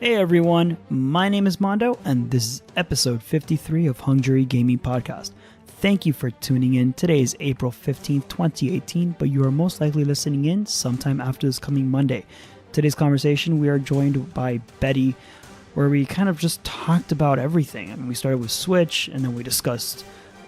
Hey everyone, my name is Mondo, and this is episode 53 of Hungry Gaming Podcast. Thank you for tuning in. Today is April 15th, 2018, but you are most likely listening in sometime after this coming Monday. Today's conversation, we are joined by Betty, where we kind of just talked about everything. I mean, we started with Switch, and then we discussed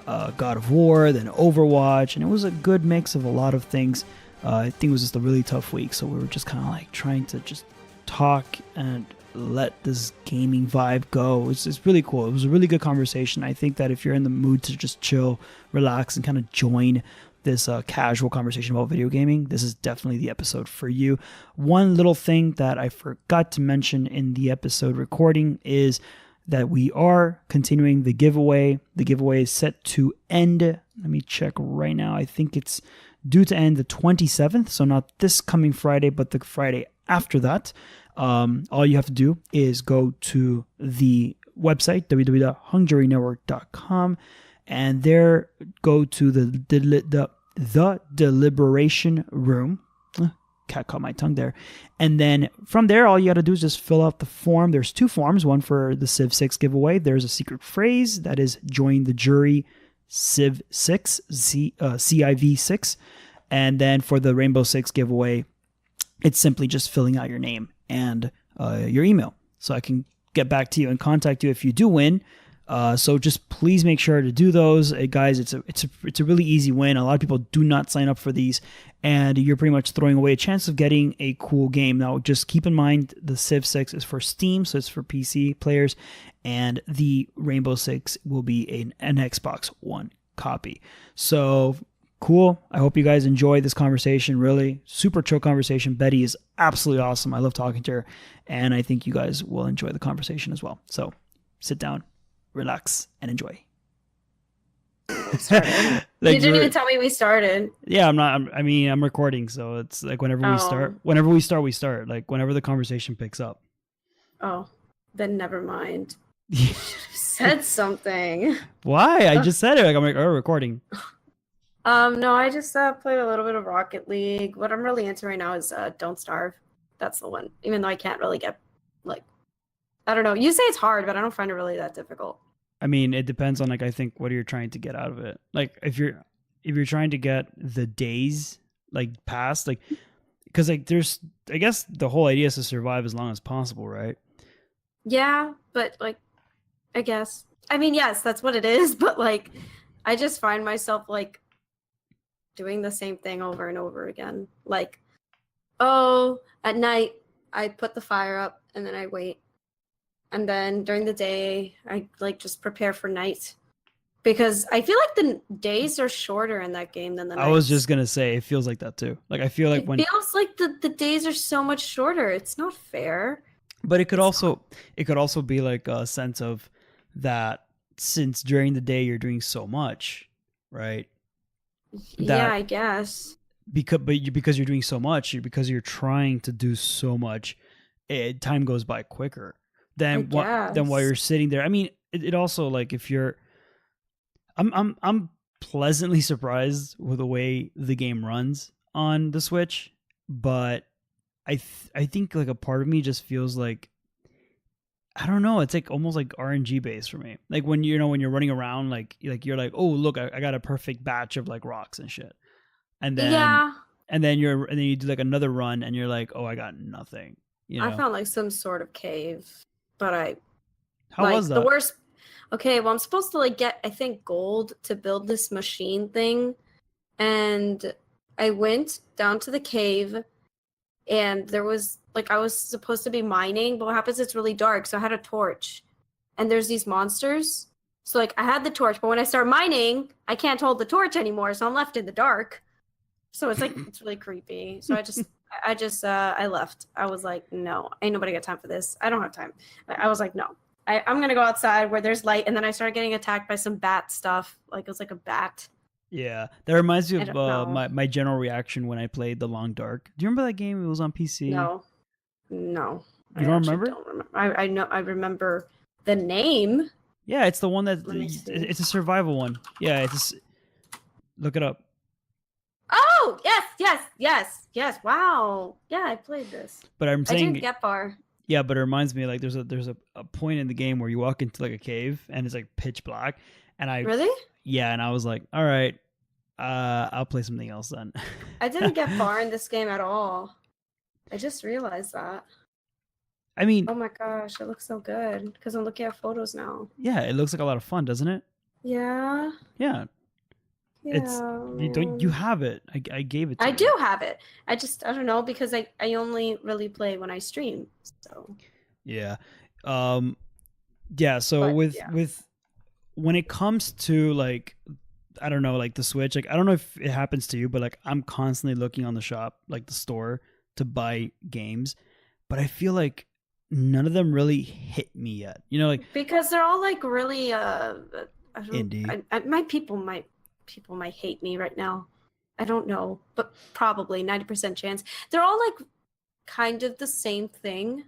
God of War, then Overwatch, and it was a good mix of a lot of things. I think it was just a really tough week, so we were just kind of like trying to just talk and let this gaming vibe go. It's really cool. It was a really good conversation. I think that if you're in the mood to just chill, relax, and kind of join this casual conversation about video gaming, this is definitely the episode for you. One little thing that I forgot to mention in the episode recording is that we are continuing the giveaway. The giveaway is set to end. Let me check right now. I think it's due to end the 27th, so not this coming Friday, but the Friday after that. All you have to do is go to the website, www.hungrynetwork.com, and there go to the deliberation room. Cat caught my tongue there. And then from there, all you got to do is just fill out the form. There's two forms, one for the Civ 6 giveaway. There's a secret phrase that is join the jury Civ 6, CIV6. And then for the Rainbow Six giveaway, it's simply just filling out your name and your email, so I can get back to you and contact you if you do win. So just please make sure to do those, guys. It's a really easy win. A lot of people do not sign up for these, and you're pretty much throwing away a chance of getting a cool game. Now, just keep in mind the Civ 6 is for Steam, so it's for PC players, and the Rainbow Six will be an Xbox One copy. So cool. I hope you guys enjoy this conversation. Really super chill conversation. Betty is absolutely awesome. I love talking to her, and I think you guys will enjoy the conversation as well. So sit down, relax, and enjoy. You didn't even tell me we started. Yeah, I'm recording, so it's like whenever we start, we start. Like whenever the conversation picks up. Oh, then never mind. You should have said something. Why? I just said it. Like I'm like, oh, recording. No, I just played a little bit of Rocket League. What I'm really into right now is Don't Starve. That's the one. Even though I can't really get, like, I don't know. You say it's hard, but I don't find it really that difficult. I mean, it depends on, like, I think what you're trying to get out of it. Like, if you're trying to get the days, like, past, like, because, like, there's, I guess the whole idea is to survive as long as possible, right? Yeah, but, like, I guess. I mean, yes, that's what it is, but, like, I just find myself, like, doing the same thing over and over again. Like, oh, at night I put the fire up and then I wait, and then during the day I like just prepare for night, because I feel like the days are shorter in that game than the nights. I was just gonna say it feels like that too. Like I feel like it feels like the days are so much shorter. It's not fair. But it could also be like a sense of that, since during the day you're doing so much, right? Yeah, I guess. Because you're doing so much, because you're trying to do so much, time goes by quicker than while you're sitting there. I mean, it also, like, if you're, I'm pleasantly surprised with the way the game runs on the Switch, but I think like a part of me just feels like, I don't know. It's like almost like RNG based for me. Like when when you're running around, like you're like, oh look, I got a perfect batch of like rocks and shit, and then you do like another run and you're like, oh, I got nothing. I found like some sort of cave, but how was that? The worst. Okay, well I'm supposed to like get, I think, gold to build this machine thing, and I went down to the cave, and there was like, I was supposed to be mining, but what happens, it's really dark, so I had a torch, and there's these monsters. So like I had the torch, but when I start mining, I can't hold the torch anymore, so I'm left in the dark. So it's like, it's really creepy. So I left. I was like, no, ain't nobody got time for this. I don't have time. I was like, no, I'm gonna go outside where there's light. And then I started getting attacked by some bat stuff. Like it was like a bat. Yeah, that reminds me of my general reaction when I played The Long Dark. Do you remember that game? It was on PC. No. You don't remember? Don't remember. I know. I remember the name. Yeah, it's the one that it's a survival one. Yeah, look it up. Oh yes. Wow. Yeah, I played this. But I'm saying, I didn't get far. Yeah, but it reminds me like there's a point in the game where you walk into like a cave and it's like pitch black, and Really? and I was like, all right, I'll play something else then. I didn't get far in this game at all. I just realized that. I mean, Oh my gosh, it looks so good because I'm looking at photos now. yeah, it looks like a lot of fun, doesn't it? Yeah. Yeah, it's Yeah, you man. have it. I gave it to I you. do have it. I don't know because I only really play when I stream. So, Yeah. Um yeah, so but with yeah. when it comes to like I don't know, like the Switch, like I don't know if it happens to you, but like I'm constantly looking on the shop, like the store to buy games, but I feel like none of them really hit me yet. You know, like Because they're all like really I don't indie. my people might hate me right now. I don't know, but probably 90% chance. They're all like kind of the same thing.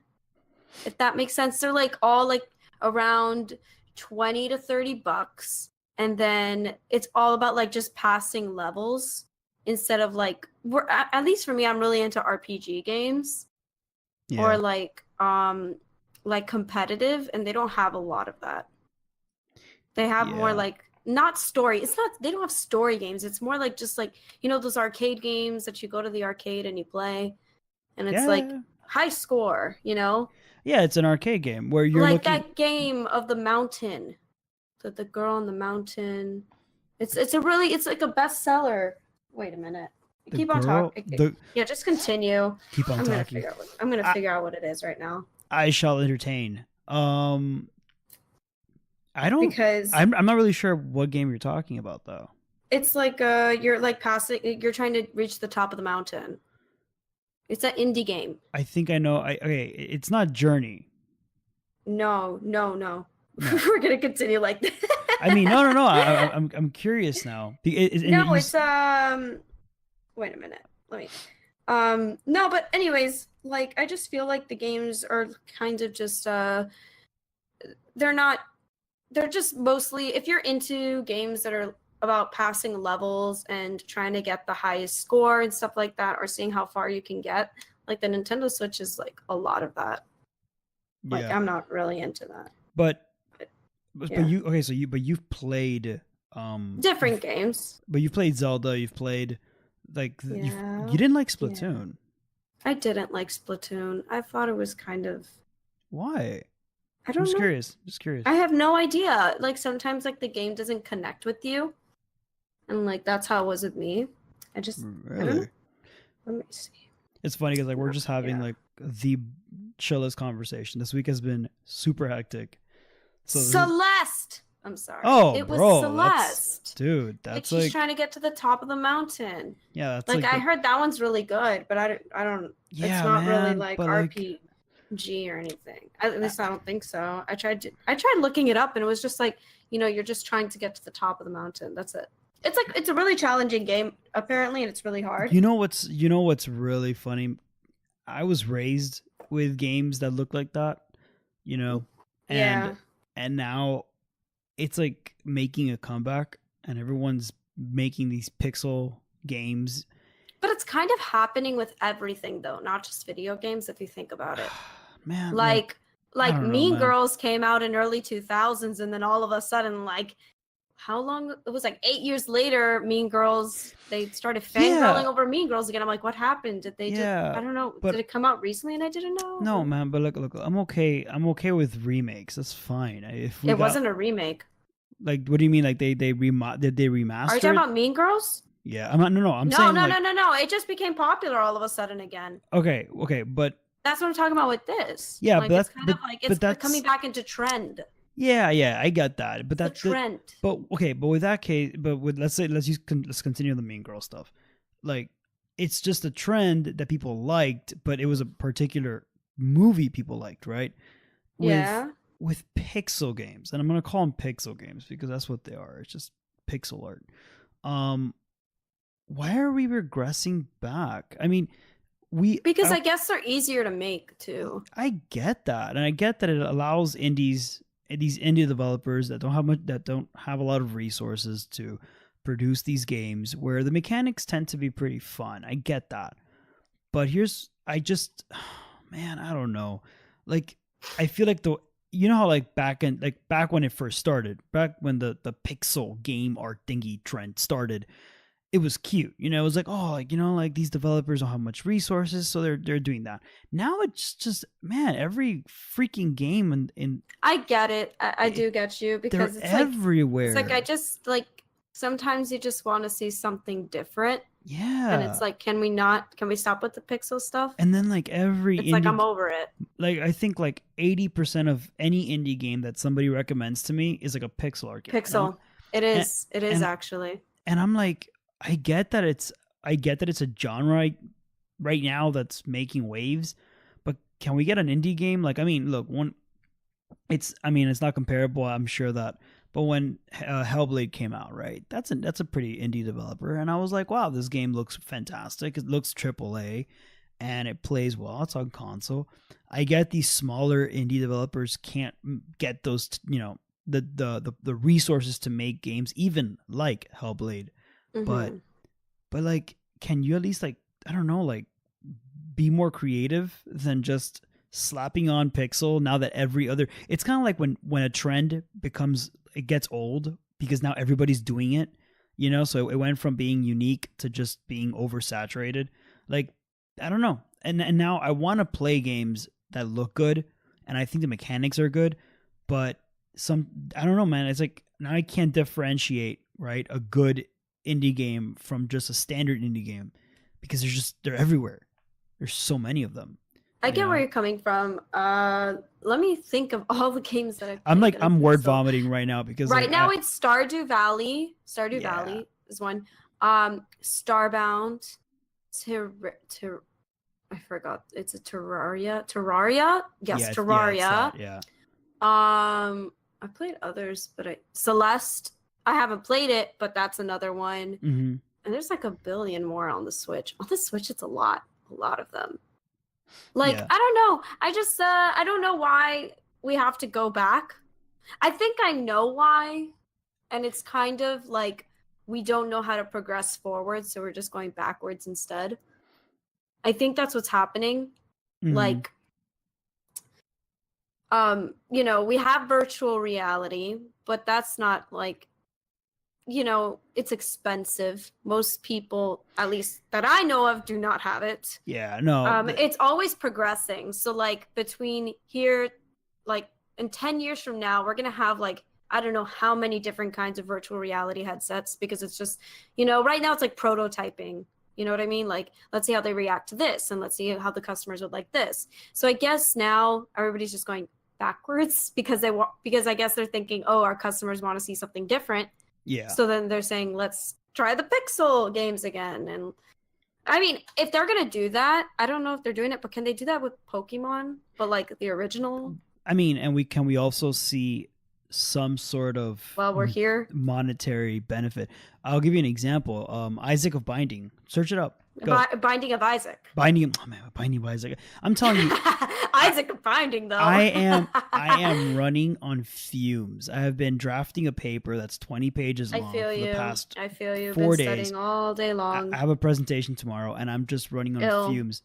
If that makes sense. They're like all like around 20 to 30 bucks, and then it's all about like just passing levels instead of like we're at least for me I'm really into RPG games or Yeah. like competitive, and they don't have a lot of that. They have more Yeah. like not story. It's not they don't have story games. It's more like just like those arcade games that you go to the arcade and you play and it's like Yeah. high score, Yeah, it's an arcade game where you're like looking that game of the mountain, the girl on the mountain. It's like a bestseller. Wait a minute. the Keep on girl talking. the Yeah, just continue. keep on talking. I'm gonna I, figure out what it is right now. I shall entertain. I don't Because I'm not really sure what game you're talking about though. it's like you're like passing you're trying to reach the top of the mountain. It's an indie game. I think I know. Okay, it's not Journey. No. No. We're gonna continue like this. I mean, no. I'm curious now. No, it's wait a minute. Let me no, but anyways, like I just feel like the games are kind of just they're not they're just mostly if you're into games that are about passing levels and trying to get the highest score and stuff like that or seeing how far you can get, like the Nintendo Switch is like a lot of that. Like yeah, I'm not really into that. but Yeah. you okay? So you've played Different games. but you've played Zelda. You've played like Yeah. you didn't like Yeah. Splatoon. I didn't like Splatoon. I thought it was kind of Why? I I'm don't just know. curious. Just curious. I have no idea. Like sometimes like the game doesn't connect with you. And like that's how it was with me. I don't know. Really? Let me see. It's funny because like we're just having Yeah. like the chillest conversation. This week has been super hectic. So Celeste! I'm sorry. oh, It was bro, Celeste. dude, Like that's she's like trying to get to the top of the mountain. yeah, that's Like like I heard that one's really good, but I don't yeah, it's not really man, like but like RPG or anything. At least I don't think so. I tried looking it up and it was just like, you're just trying to get to the top of the mountain. That's it. It's like it's a really challenging game apparently and it's really hard. you know what's really funny? I was raised with games that look like that, and Yeah. and now it's like making a comeback and everyone's making these pixel games. But it's kind of happening with everything though, not just video games if you think about it. Man, Like I don't know, Mean man. Girls came out in early 2000s and then all of a sudden like how long it was like 8 years later Mean Girls they started fangirling over Mean Girls again. I'm like what happened? Did they Yeah, I don't know. but Did it come out recently and I didn't know? no, man, but look, I'm okay. I'm okay with remakes. That's fine. If we It got wasn't a remake. like, what do you mean? Like did they remaster Are you talking it? about Mean Girls? Yeah, I'm not. No, I'm No, saying no, like, no, no, no. It just became popular all of a sudden again. okay, but That's what I'm talking about with this. yeah, like, but it's kind of like it's that's coming back into trend. yeah, I get that. But The that's trend. but okay, but with that case, but with let's continue the Mean Girl stuff. Like, it's just a trend that people liked, but it was a particular movie people liked, right? Yeah. With pixel games, and I'm gonna call them pixel games because that's what they are. It's just pixel art. Why are we regressing back? I mean, Because I guess they're easier to make too. I get that, and I get that it allows these indie developers that don't have a lot of resources to produce these games where the mechanics tend to be pretty fun. I get that, but man, I don't know. like I feel like how like back when it first started, back when the pixel game art thingy trend started, it was cute. It was like, oh, like, like these developers don't have much resources, so they're doing that. Now it's just, man, every freaking game in I get it. I do get you, because they're it's everywhere. Like I just like sometimes you just want to see something different. Yeah. And it's like, can we stop with the pixel stuff? And then like it's like I'm over it. Like I think like 80% of any indie game that somebody recommends to me is like a pixel art game. Pixel. It is actually. And I'm like, I get that it's a genre right now that's making waves, but can we get an indie game? Like, I mean, look, it's not comparable, I'm sure that, but when Hellblade came out, right? That's a pretty indie developer, and I was like, wow, this game looks fantastic. It looks AAA, and it plays well. It's on console. I get these smaller indie developers can't get those, the resources to make games, even like Hellblade. Mm-hmm. But like, can you at least, like, I don't know, like, be more creative than just slapping on pixel now that it's kind of like when a trend it gets old because now everybody's doing it, so it went from being unique to just being oversaturated. Like, I don't know. And now I want to play games that look good, and I think the mechanics are good, but I don't know, man. It's like now I can't differentiate, right, a good indie game from just a standard indie game, because they're everywhere. There's so many of them. I get where you're coming from. Let me think of all the games that I'm word vomiting right now, because right now it's Stardew Valley. Stardew Valley is one. Starbound. I forgot. It's a Terraria. Terraria? Yes, Terraria. Yeah. I played others, but Celeste. I haven't played it, but that's another one. Mm-hmm. And there's like a billion more on the Switch. On the Switch, it's a lot of them. Like, I don't know. I just, I don't know why we have to go back. I think I know why. And it's kind of like we don't know how to progress forward, so we're just going backwards instead. I think that's what's happening. Mm-hmm. Like, we have virtual reality, but that's not like, it's expensive. Most people, at least that I know of, do not have it. Yeah, no. It's always progressing. So like between here, like in 10 years from now, we're going to have like, I don't know how many different kinds of virtual reality headsets, because it's just, right now it's like prototyping. You know what I mean? Like, let's see how they react to this, and let's see how the customers would like this. So I guess now everybody's just going backwards because I guess they're thinking, oh, our customers want to see something different. Yeah. So then they're saying, let's try the pixel games again. And I mean, if they're going to do that, I don't know if they're doing it, but can they do that with Pokemon? But like the original? I mean, and we also see some sort of we're here monetary benefit. I'll give you an example. Isaac of Binding. Search it up. Binding of Isaac. Binding of Isaac. I'm telling you, Isaac of Binding, though. I am running on fumes. I have been drafting a paper that's 20 pages long for the past 4 days. Studying all day long. I have a presentation tomorrow, and I'm just running on fumes.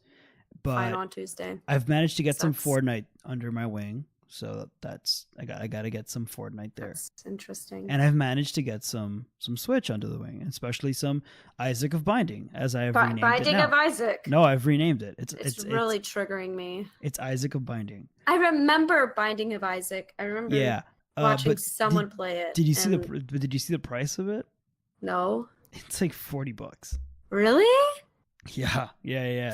But fine on Tuesday. I've managed to get some Fortnite under my wing. So that's I got to get some Fortnite there. That's interesting. And I've managed to get some Switch under the wing, especially some Isaac of Binding, as I have renamed Binding it now. of Isaac. No, I've renamed it. It's really triggering me. It's Isaac of Binding. I remember Binding of Isaac. I remember watching someone play it. Did you see the price of it? No. It's like $40. Really? Yeah.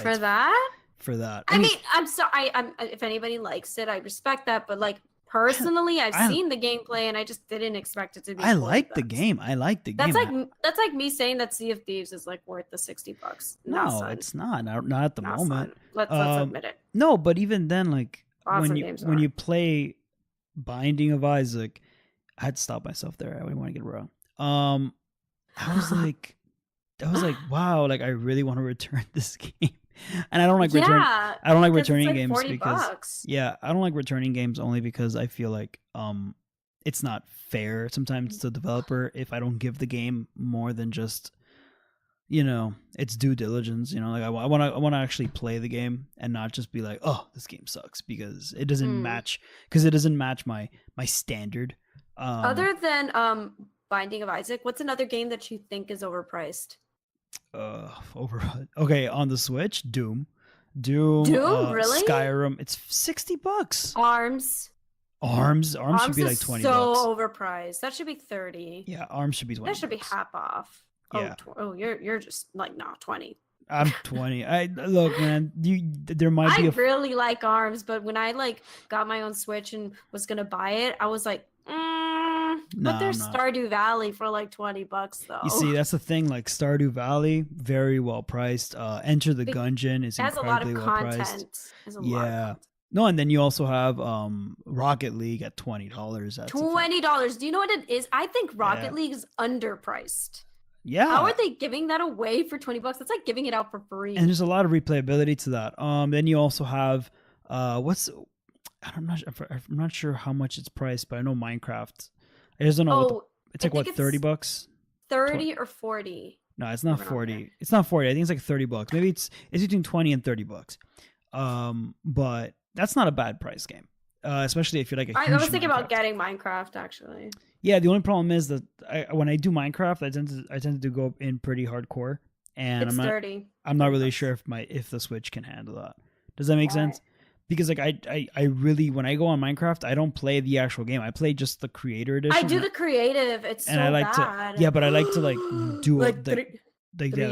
For that? For that. I mean, I'm sorry. If anybody likes it, I respect that. But like personally, I've seen the gameplay, and I just didn't expect it to be. I like the game. That's like me saying that Sea of Thieves is like worth the $60. No, it's not. Not at the moment. Let's admit it. No, but even then, like when you play Binding of Isaac, I had to stop myself there. I didn't want to get it wrong. I was like, wow, like I really want to return this game. And I don't like returning games because I don't like returning games only because I feel like it's not fair sometimes to the developer if I don't give the game more than just it's due diligence. Like I want to actually play the game and not just be like, oh, this game sucks because it doesn't match my standard. Other than Binding of Isaac, what's another game that you think is overpriced? Okay, on the Switch, Doom, really? Skyrim. It's $60. Arms should be like $20. So overpriced. That should be 30. Yeah, Arms should be 20. That should be half off. Yeah. You're just like 20. I'm 20. Look, man. There might be. I really like Arms, but when I like got my own Switch and was gonna buy it, I was like, but there's Stardew Valley for like $20 though. You see, that's the thing. Like Stardew Valley, very well priced. Enter the Gungeon is incredibly well priced. Yeah. No, and then you also have Rocket League at $20. $20. Do you know what it is? I think Rocket League is underpriced. Yeah. How are they giving that away for $20? That's like giving it out for free. And there's a lot of replayability to that. Then you also have I'm not sure how much it's priced, but I know Minecraft. I just don't know. It's like what, $30? 30 or 40. No, it's not 40. It's not 40. I think it's like $30. Maybe it's between 20 and $30. But that's not a bad price game. Especially if you're like a huge I was thinking about getting Minecraft actually. Yeah, the only problem is that when I do Minecraft, I tend to go in pretty hardcore, and it's dirty. I'm not really sure if the Switch can handle that. Does that make sense? Because like I really, when I go on Minecraft, I don't play the actual game. I play just the creator edition. I do the creative. It's and so I like bad. but I like to like do like three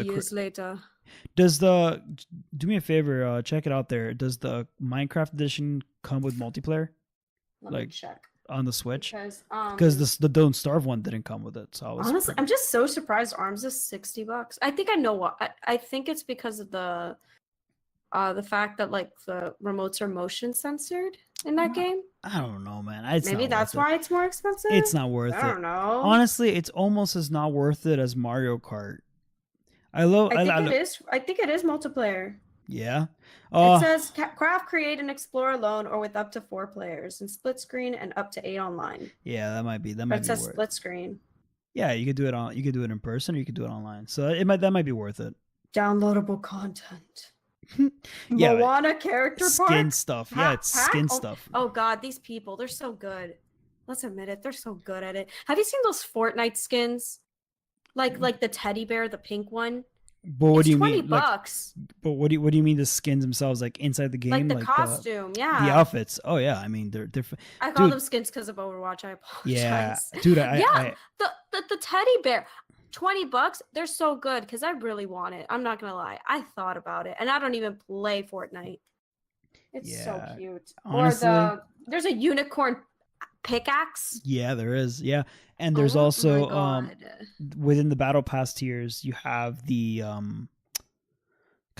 years later. Do me a favor, check it out there. Does the Minecraft edition come with multiplayer? Let me check on the Switch, because the Don't Starve one didn't come with it. So honestly, I'm just so surprised. Arms is $60. I think I know what. I think it's because of the fact that like the remotes are motion censored in that game. I don't know, man. Maybe that's why it's more expensive. It's not worth it. I don't know. Honestly, it's almost as not worth it as Mario Kart. I think it is multiplayer. Yeah. It says craft, create, and explore alone or with up to 4 players, and split screen and up to 8 online. Yeah, that might be. It says split screen. Yeah, you could do it You could do it in person, or you could do it online. So that might be worth it. Downloadable content. Yeah, Moana character skin stuff. Yeah, it's skin stuff. Oh god, these people, they're so good. Let's admit it, they're so good at it. Have you seen those Fortnite skins? Like the teddy bear, the pink one. But what do you mean? $20. But what do you mean the skins themselves, like inside the game, like the costume, the outfits? Oh yeah, I mean they're. I call them skins because of Overwatch. I apologize. Yeah, dude. The teddy bear, $20. They're so good because I really want it. I'm not gonna lie. I thought about it, and I don't even play Fortnite. It's so cute. Honestly, or there's a unicorn pickaxe. Yeah, there is. Yeah, and there's also within the battle pass tiers, you have the kind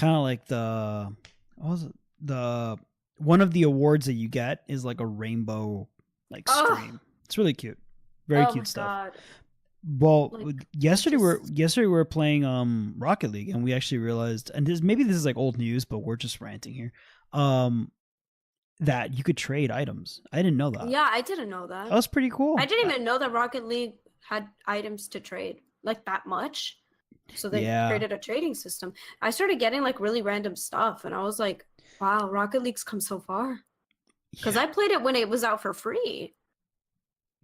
of like one of the awards that you get is like a rainbow like stream. It's really cute. Very cute stuff. God. Well, yesterday we were playing Rocket League, and we actually realized, and maybe this is like old news, but we're just ranting here. That you could trade items. I didn't know that. Yeah, I didn't know that. That was pretty cool. I didn't even know that Rocket League had items to trade like that much. So they created a trading system. I started getting like really random stuff, and I was like, wow, Rocket League's come so far. Because I played it when it was out for free.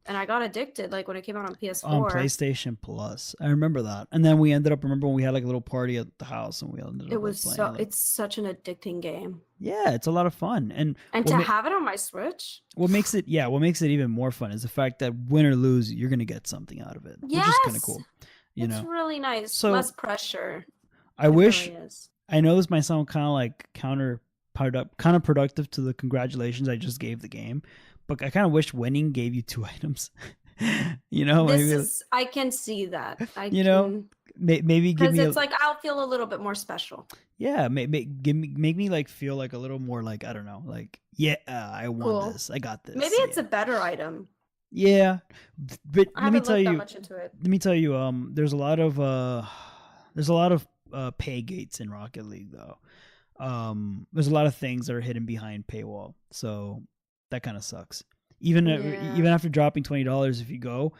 And I got addicted, like when it came out on PS4. On PlayStation Plus. I remember that. And then we ended up, remember when we had like a little party at the house, and we ended up playing it's such an addicting game. Yeah, it's a lot of fun. And to have it on my Switch. What makes it even more fun is the fact that win or lose, you're going to get something out of it. Yes! Which is kind of cool. It's really nice. So, less pressure. I wish, I know this might sound kind of like counterproductive to the congratulations I just gave the game. But I kind of wish winning gave you 2 items. I can see that. Maybe give me, because it's like I'll feel a little bit more special. Yeah, make me like feel like a little more like, I don't know, like I won this, I got this. Maybe it's a better item. Yeah, but let me tell you, there's a lot of pay gates in Rocket League though. There's a lot of things that are hidden behind paywall, so that kind of sucks. Even after dropping $20, if you go,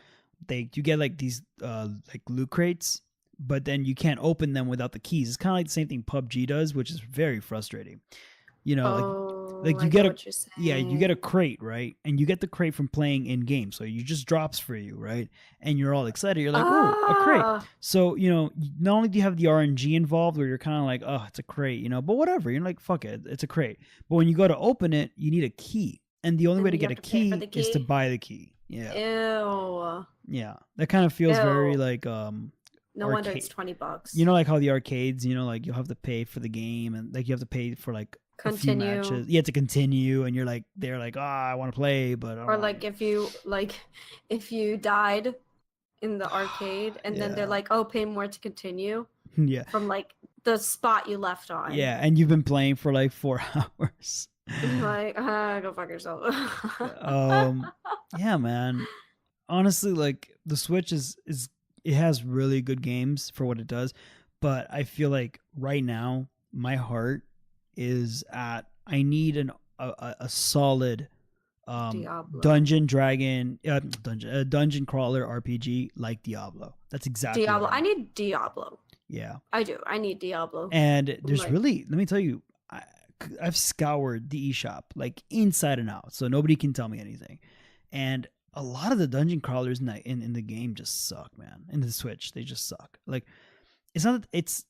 you get like these like loot crates but then you can't open them without the keys. It's kind of like the same thing PUBG does, which is very frustrating. You know, like you get you get a crate, right? And you get the crate from playing in game, so you just drops for you, right? And you're all excited. You're like, oh, a crate. So you know, not only do you have the RNG involved, where you're kind of like, oh, it's a crate, you know, but whatever. You're like, fuck it, it's a crate. But when you go to open it, you need a key, and the only way to get a key is to buy the key. Yeah. Ew. Yeah, that kind of feels very like No wonder it's $20. You know, like how the arcades, you know, like you'll have to pay for the game, and like you have to pay for like continue. A few matches. You have to continue, and you're like, they're like, I want to play, but or like if you died in the arcade, and then they're like, oh, pay more to continue. Yeah. From like the spot you left on. Yeah, and you've been playing for like 4 hours. Like, go fuck yourself. Yeah, man. Honestly, like the Switch is it has really good games for what it does, but I feel like right now my heart is at I need a solid dungeon crawler RPG like Diablo. That's exactly Diablo. I need Diablo. Yeah, I do. I need Diablo. And there's really, let me tell you, I've scoured the eShop like inside and out, so nobody can tell me anything. And a lot of the dungeon crawlers in the game just suck, man. In the Switch, they just suck. Like, it's not. It's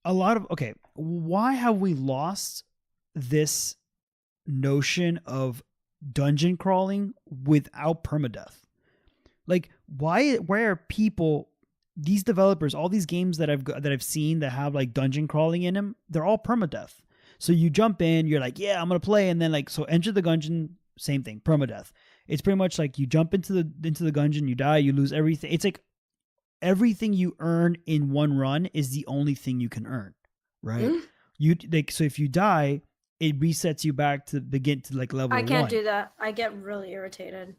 a lot of okay. Why have we lost this notion of dungeon crawling without permadeath? Like, why are people, these developers, all these games that I've seen that have like dungeon crawling in them, they're all permadeath. So you jump in, you're like, yeah, I'm gonna play, and then like, so enter the dungeon, same thing, permadeath. It's pretty much like you jump into the dungeon, you die, you lose everything. It's like everything you earn in one run is the only thing you can earn, right? Mm. You like, so if you die, it resets you back to begin to like level 1. I can't do that. I get really irritated.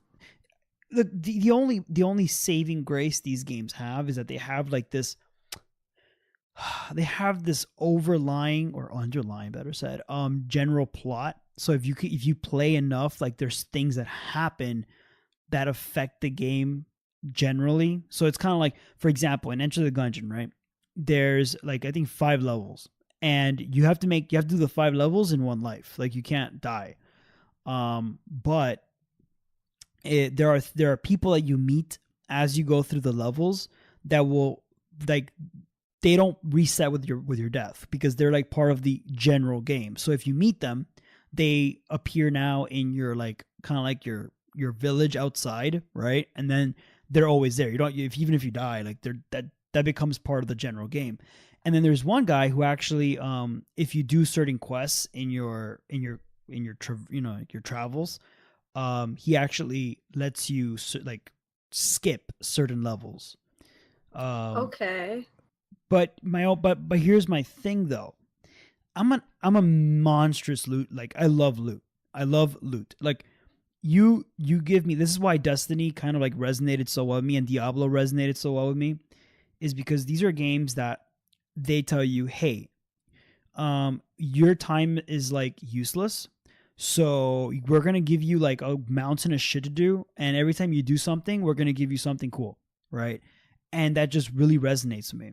The only saving grace these games have is that they have like this. They have this overlying or underlying, better said, general plot. So if you play enough, like there's things that happen that affect the game generally. So it's kind of like, for example, in Enter the Gungeon, right? There's like, I think 5 levels, and you have to do the 5 levels in one life. Like you can't die. But there are people that you meet as you go through the levels that will like, they don't reset with your death because they're like part of the general game. So if you meet them, they appear now in your like kind of like your village outside, right? And then they're always there. You don't even if you die, like that becomes part of the general game. And then there's one guy who actually, if you do certain quests in your travels, he actually lets you like skip certain levels. Okay. But here's my thing though. I'm a monstrous loot. Like I love loot. Like you give me, this is why Destiny kind of like resonated so well with me and Diablo resonated so well with me, is because these are games that they tell you, hey, your time is like useless. So we're going to give you like a mountain of shit to do. And every time you do something, we're going to give you something cool. Right. And that just really resonates with me.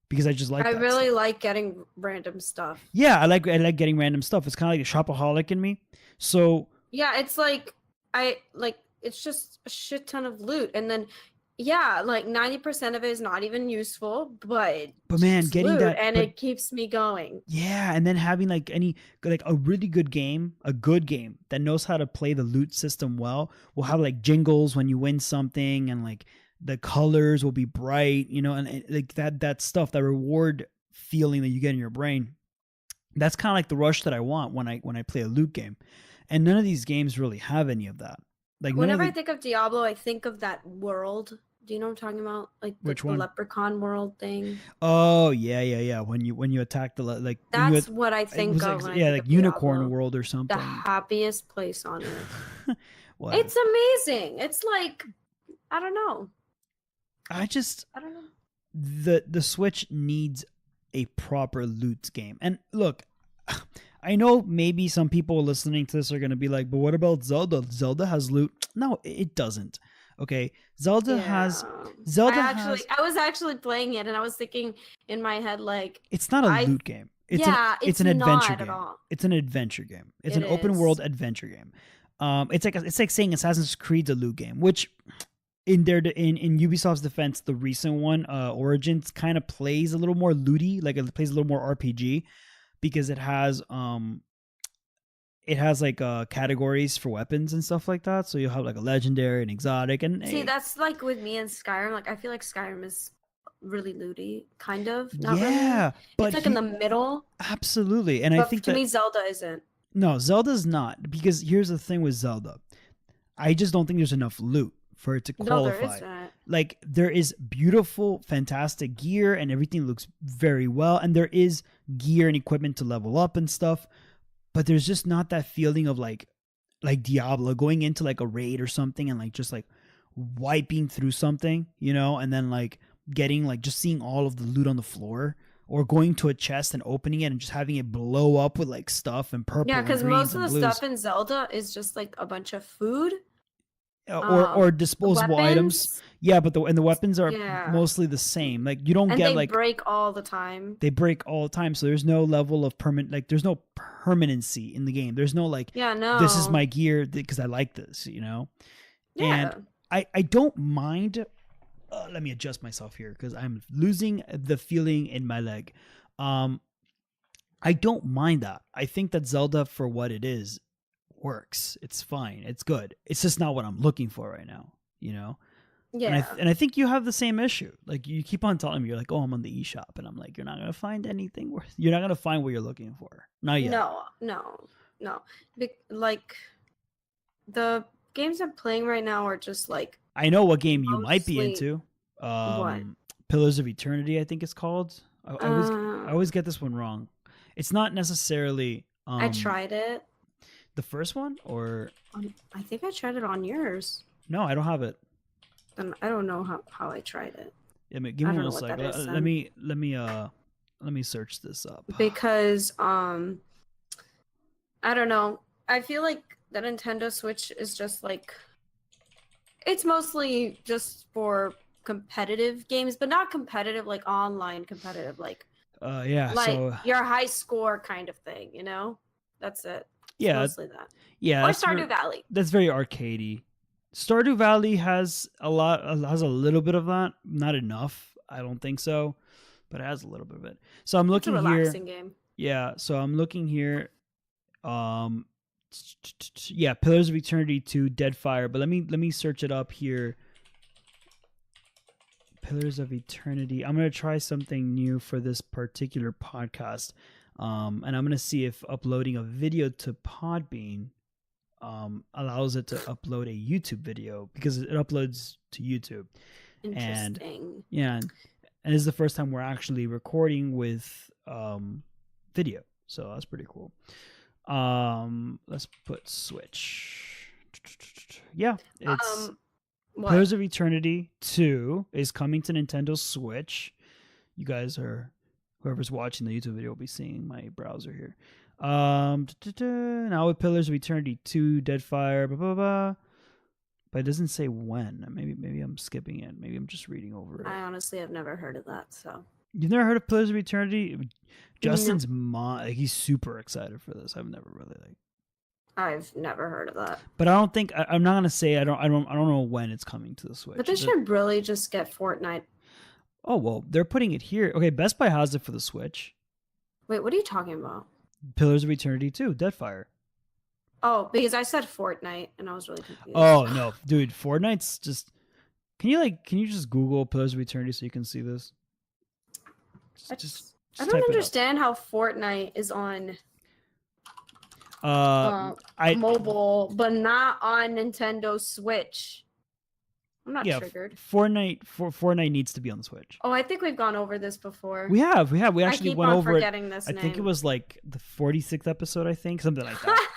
Because I just like I that really stuff. like getting random stuff. Yeah, I like getting random stuff. It's kind of like a shopaholic in me. So yeah, it's like it's just a shit ton of loot, and then like 90% of it is not even useful, but man, getting that, and it keeps me going. Yeah, and then having like a really good game, that knows how to play the loot system well, will have like jingles when you win something, and like the colors will be bright, you know, and like that stuff, that reward feeling that you get in your brain. That's kind of like the rush that I want when I play a loot game. And none of these games really have any of that. Like whenever I think of Diablo, I think of that world. Do you know what I'm talking about? Like the leprechaun world thing. Oh yeah. When you attack the like. That's what I think of. Like, like unicorn Diablo. World or something. The happiest place on earth. It's amazing. It's like, I don't know. I don't know. The Switch needs a proper loot game. And look, I know maybe some people listening to this are going to be like, but what about Zelda? Zelda has loot. No, it doesn't. Okay, Zelda has I was actually playing it, and I was thinking in my head like, it's not a loot game. It's an adventure not at game. all. It's an adventure game. It's It an open is. world adventure game. It's like saying Assassin's Creed's a loot game, which in Ubisoft's defense, the recent one, Origins, kind of plays a little more looty, like it plays a little more RPG because it has like categories for weapons and stuff like that. So you'll have like a legendary and exotic, and See, that's like with me and Skyrim. Like, I feel like Skyrim is really looty, kind of. Not really. but It's like in the middle. Absolutely, and But I think to me, Zelda isn't. No, Zelda's not, because here's the thing with Zelda. I just don't think there's enough loot for it to qualify. No, there isn't. Like, there is beautiful, fantastic gear, and everything looks very well, and there is gear and equipment to level up and stuff, but there's just not that feeling of like Diablo going into like a raid or something and like just like wiping through something, you know, and then like getting like just seeing all of the loot on the floor, or going to a chest and opening it and just having it blow up with like stuff and purple. Yeah, because most of the stuff in Zelda is just like a bunch of food. Or disposable items. Yeah, but the weapons are mostly the same. Like, you don't get they like break all the time. They break all the time, so there's no level of there's no permanency in the game. There's no like, this is my gear because I like this, you know. Yeah. And I don't mind. Let me adjust myself here because I'm losing the feeling in my leg. I don't mind that. I think that Zelda, for what it is, works. It's fine. It's good. It's just not what I'm looking for right now, you know? Yeah. And I think you have the same issue. Like, you keep on telling me, you're like, oh, I'm on the eShop. And I'm like, you're not going to find anything. You're not going to find what you're looking for. Not yet. No. Like, the games I'm playing right now are just like... I know what game you might be into. What? Pillars of Eternity, I think it's called. I always get this one wrong. It's not necessarily... I tried it. The first one, or I think I tried it on yours. No, I don't have it. Then I don't know how I tried it. Yeah, give me 1 second. Let me search this up. Because I don't know. I feel like the Nintendo Switch is just like, it's mostly just for competitive games, but not competitive like online competitive, like your high score kind of thing, you know? That's it. It's mostly that. Yeah. Or Stardew Valley. That's very arcadey. Stardew Valley has a little bit of that. Not enough. I don't think so. But it has a little bit of it. So I'm looking here. It's a relaxing game. Yeah. So I'm looking here. Pillars of Eternity 2, Deadfire. But let me search it up here. Pillars of Eternity. I'm gonna try something new for this particular podcast. And I'm going to see if uploading a video to Podbean allows it to upload a YouTube video, because it uploads to YouTube. Interesting. And this is the first time we're actually recording with video. So that's pretty cool. Let's put Switch. Yeah, it's Pillars of Eternity 2 is coming to Nintendo Switch. You guys are... Whoever's watching the YouTube video will be seeing my browser here. Now with Pillars of Eternity 2, Deadfire, blah, blah, blah. But it doesn't say when. Maybe I'm skipping it. Maybe I'm just reading over it. I honestly have never heard of that, so. You've never heard of Pillars of Eternity? Justin's mom, he's super excited for this. I've never heard of that. But I don't think... I'm not going to say I don't know when it's coming to the Switch. But they should really just get Fortnite. Oh, well, they're putting it here. Okay, Best Buy has it for the Switch. Wait, what are you talking about? Pillars of Eternity 2, Deadfire. Oh, because I said Fortnite, and I was really confused. Oh, no. Dude, Fortnite's just... Can you just Google Pillars of Eternity so you can see this? I don't understand how Fortnite is on mobile, but not on Nintendo Switch. I'm not triggered. Fortnite needs to be on the Switch. Oh, I think we've gone over this before. We have. We actually went over it. This I think it was like the 46th episode, I think. Something like that.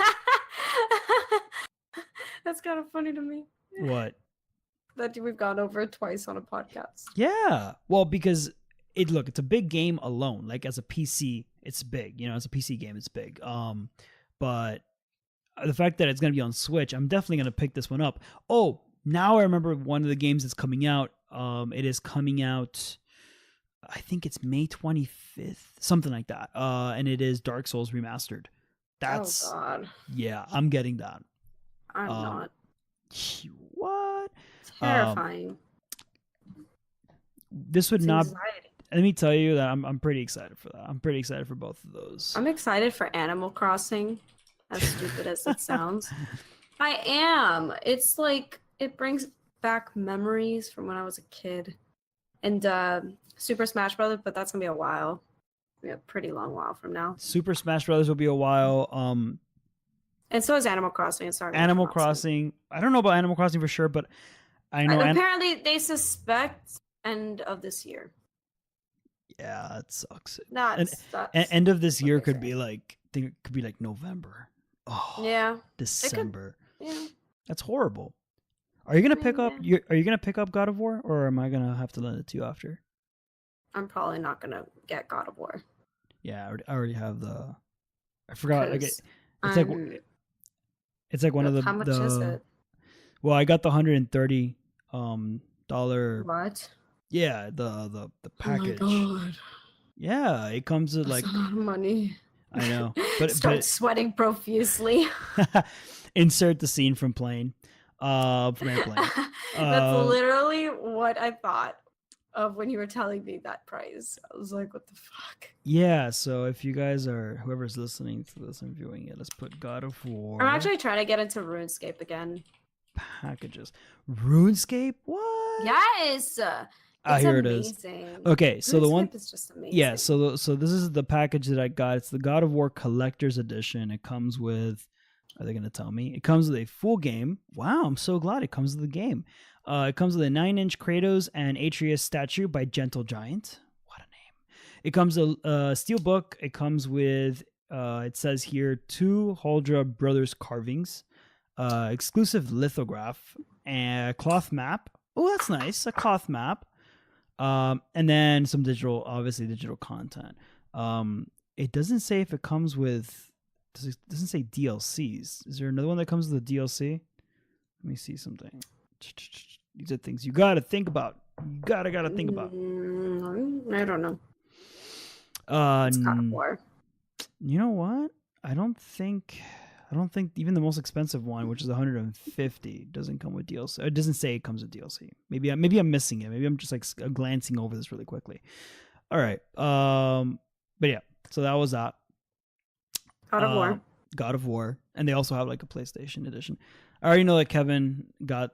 That's kind of funny to me. What? That we've gone over it twice on a podcast. Yeah. Well, because it's a big game alone. Like, as a PC, it's big. You know, as a PC game, it's big. But the fact that it's going to be on Switch, I'm definitely going to pick this one up. Oh, Now I remember one of the games that's coming out. It is coming out, I think it's May 25th, something like that. And it is Dark Souls Remastered. That's, oh God, yeah, I'm getting that. I'm not. What? Terrifying. This would It's not. anxiety. Let me tell you that I'm pretty excited for that. I'm pretty excited for both of those. I'm excited for Animal Crossing, as stupid as it sounds. I am. It's like it brings back memories from when I was a kid. And Super Smash Brothers, but that's gonna be a while. A pretty long while from now. Super Smash Brothers will be a while. And so is Animal Crossing. It's already Animal Crossing. I don't know about Animal Crossing for sure, but I know. Apparently, they suspect end of this year. Yeah, that sucks. That's end of this year could be like, I think it could be like November. Oh, yeah, December. Yeah, that's horrible. Are you gonna pick up? Are you gonna pick up God of War, or am I gonna have to lend it to you after? I'm probably not gonna get God of War. Yeah, I already have the. I forgot. It's like one of the. How much is it? Well, I got the $130 dollar. What? Yeah, the package. Oh my God. Yeah, it comes with That's like a lot of money. I know, but Start sweating profusely. Insert the scene from Plane. From Airplane. That's literally what I thought of when you were telling me that price. I was like, what the fuck? Yeah, so if you guys are, whoever's listening to this and viewing it, let's put God of War. I'm actually trying to get into RuneScape again. Packages. RuneScape? What? Yes! Here amazing. it is. Okay, so RuneScape the one is just amazing. Yeah, so this is the package that I got. It's the God of War Collector's Edition. It comes with, are they going to tell me? It comes with a full game. Wow, I'm so glad it comes with the game. It comes with a 9-inch Kratos and Atreus statue by Gentle Giant. What a name. It comes with a steel book. It comes with, it says here, 2 Huldra Brothers carvings, exclusive lithograph, and a cloth map. Oh, that's nice. A cloth map. And then some obviously digital content. It doesn't say if it comes with, it doesn't say DLCs. Is there another one that comes with a DLC? Let me see something. These are things you gotta think about. You gotta think about. I don't know. It's God of War. You know what? I don't think even the most expensive one, which is $150, doesn't come with DLC. It doesn't say it comes with DLC. Maybe I'm missing it. Maybe I'm just like glancing over this really quickly. All right. But yeah. So that was that. God of War, and they also have like a PlayStation edition. I already know that Kevin got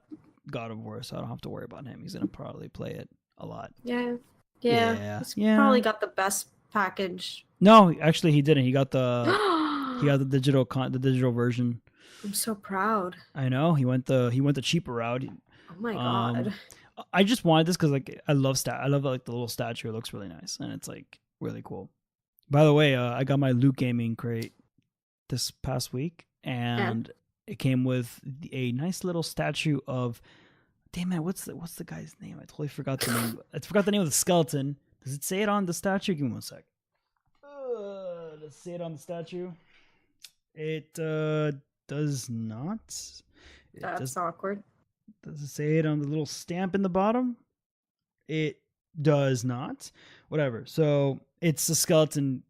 God of War, so I don't have to worry about him. He's gonna probably play it a lot. Yeah. He's probably got the best package. No, actually, he didn't. He got the digital version. I'm so proud. I know he went the cheaper route. Oh my God. I just wanted this because like I love like the little statue. It looks really nice and it's like really cool. By the way, I got my Loot Gaming crate this past week, and it came with a nice little statue of. Damn it! What's the guy's name? I totally forgot the name. I forgot the name of the skeleton. Does it say it on the statue? Give me 1 sec. Let's say it on the statue. It does not. That's awkward. Does it say it on the little stamp in the bottom? It does not. Whatever. So it's a skeleton.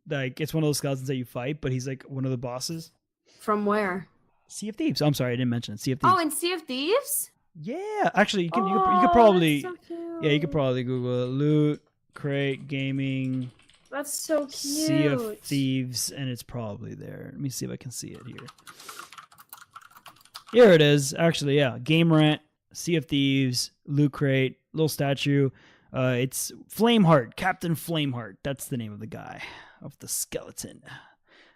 Like it's one of those skeletons that you fight, but he's like one of the bosses. From where? Sea of Thieves. I'm sorry, I didn't mention it. Sea of Thieves. Oh, in Sea of Thieves? Yeah, actually, you could probably that's so cute. you could probably Google it. Loot Crate Gaming. That's so cute. Sea of Thieves, and it's probably there. Let me see if I can see it here. Here it is. Actually, yeah. Game Rent, Sea of Thieves, Loot Crate, little statue. It's Flameheart, Captain Flameheart. That's the name of the guy, of the skeleton.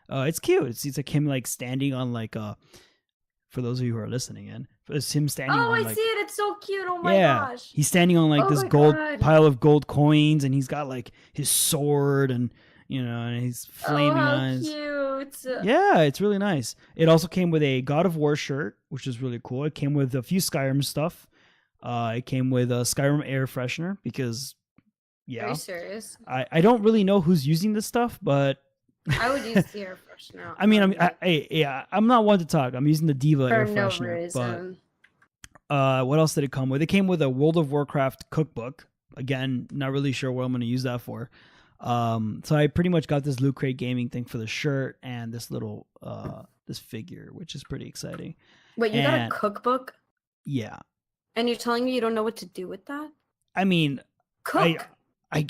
It's cute. It's like him like standing on like for those of you who are listening in, it's him standing on I like, see it. It's so cute. Oh my gosh. He's standing on like this pile of gold coins, and he's got like his sword and and he's flaming eyes. Cute. Yeah, it's really nice. It also came with a God of War shirt, which is really cool. It came with a few Skyrim stuff. It came with a Skyrim air freshener because Are you serious? I don't really know who's using this stuff, but I would use the air freshener. I mean, I'm not one to talk. I'm using the Diva for air no freshener, reason. What else did it come with? It came with a World of Warcraft cookbook. Again, not really sure what I'm going to use that for. So I pretty much got this Loot Crate Gaming thing for the shirt and this little this figure, which is pretty exciting. Wait, you got a cookbook? Yeah. And you're telling me you don't know what to do with that? I mean, cook. I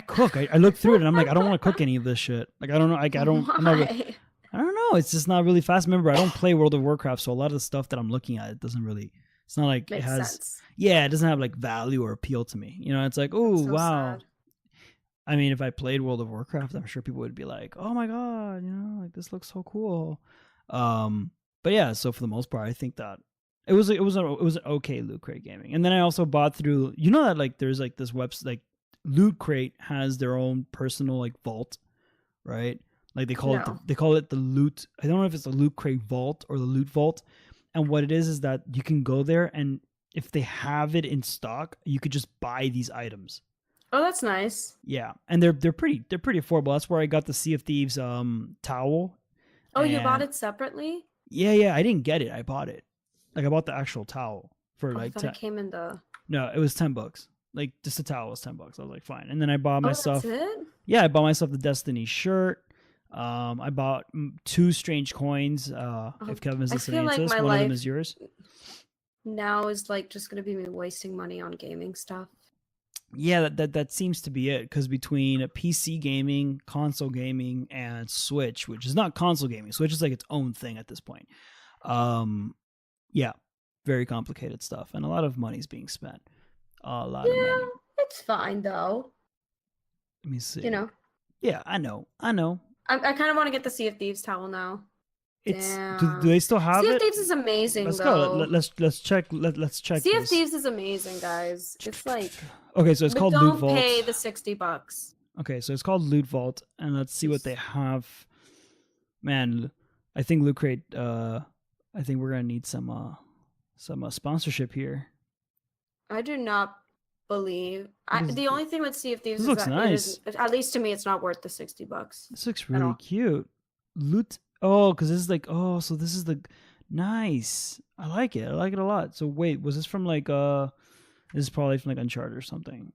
cook. I look through it and I'm like, I don't want to cook any of this shit. Like, I don't know. Like, I don't. I'm not, I don't know. It's just not really fast. Remember, I don't play World of Warcraft, so a lot of the stuff that I'm looking at, it doesn't really. It's not like Makes it has. Sense. Yeah, it doesn't have like value or appeal to me. You know, it's like, oh wow. Sad. I mean, if I played World of Warcraft, I'm sure people would be like, oh my god, you know, like this looks so cool. But yeah, so for the most part, I think that it was an okay Loot Crate Gaming. And then I also bought through, you know, that like there's like this website, like Loot Crate has their own personal like vault, right? Like they call it the loot. I don't know if it's the Loot Crate Vault or the Loot Vault. And what it is that you can go there, and if they have it in stock, you could just buy these items. Oh, that's nice. Yeah, and they're pretty affordable. That's where I got the Sea of Thieves towel. Oh, you bought it separately? Yeah, I didn't get it. I bought it. Like I bought the actual towel for like. I thought it came in the. No, it was $10. Like just a towel was $10. I was like, fine. And then I bought myself. That's it? Yeah, I bought myself the Destiny shirt. I bought 2 strange coins. If Kevin is listening to this, one of them is yours. Now is like just gonna be me wasting money on gaming stuff. Yeah, that seems to be it. Because between PC gaming, console gaming, and Switch, which is not console gaming, Switch is like its own thing at this point. Yeah, very complicated stuff, and a lot of money's being spent. A lot of money. Yeah, it's fine though. Let me see. You know. Yeah, I know. I kind of want to get the Sea of Thieves towel now. It's do they still have it? Sea of Thieves is amazing. Let's though. go. Let's check. Let's check. Sea of Thieves is amazing, guys. It's like okay, so it's called Loot Vault. Don't pay the $60. Okay, so it's called Loot Vault, and let's see what they have. Man, I think Loot Crate. I think we're gonna need some sponsorship here. I do not believe. The only thing with Sea of Thieves is that nice. At least to me, it's not worth the $60. This looks really cute. Loot. Oh, because this is like. Oh, so this is the. Nice. I like it. I like it a lot. So wait, was this from like This is probably from like Uncharted or something.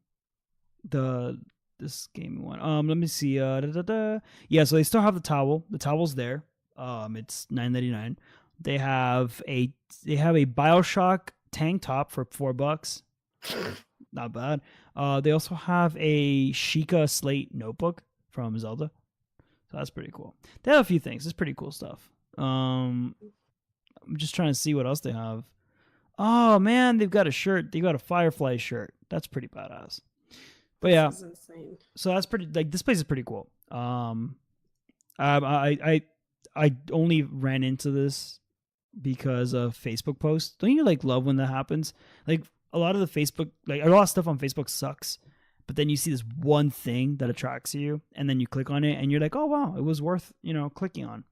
This gaming one. Let me see. Yeah, so they still have the towel. The towel's there. It's $9.99. They have a BioShock tank top for $4. Not bad. They also have a Sheikah Slate notebook from Zelda. So that's pretty cool. They have a few things. It's pretty cool stuff. I'm just trying to see what else they have. Oh man, they've got a shirt. They got a Firefly shirt. That's pretty badass. But yeah, this is insane. So that's pretty. Like this place is pretty cool. I only ran into this because of Facebook posts. Don't you like love when that happens? Like a lot of the Facebook, like a lot of stuff on Facebook sucks, but then you see this one thing that attracts you, and then you click on it, and you're like, oh wow, it was worth clicking on.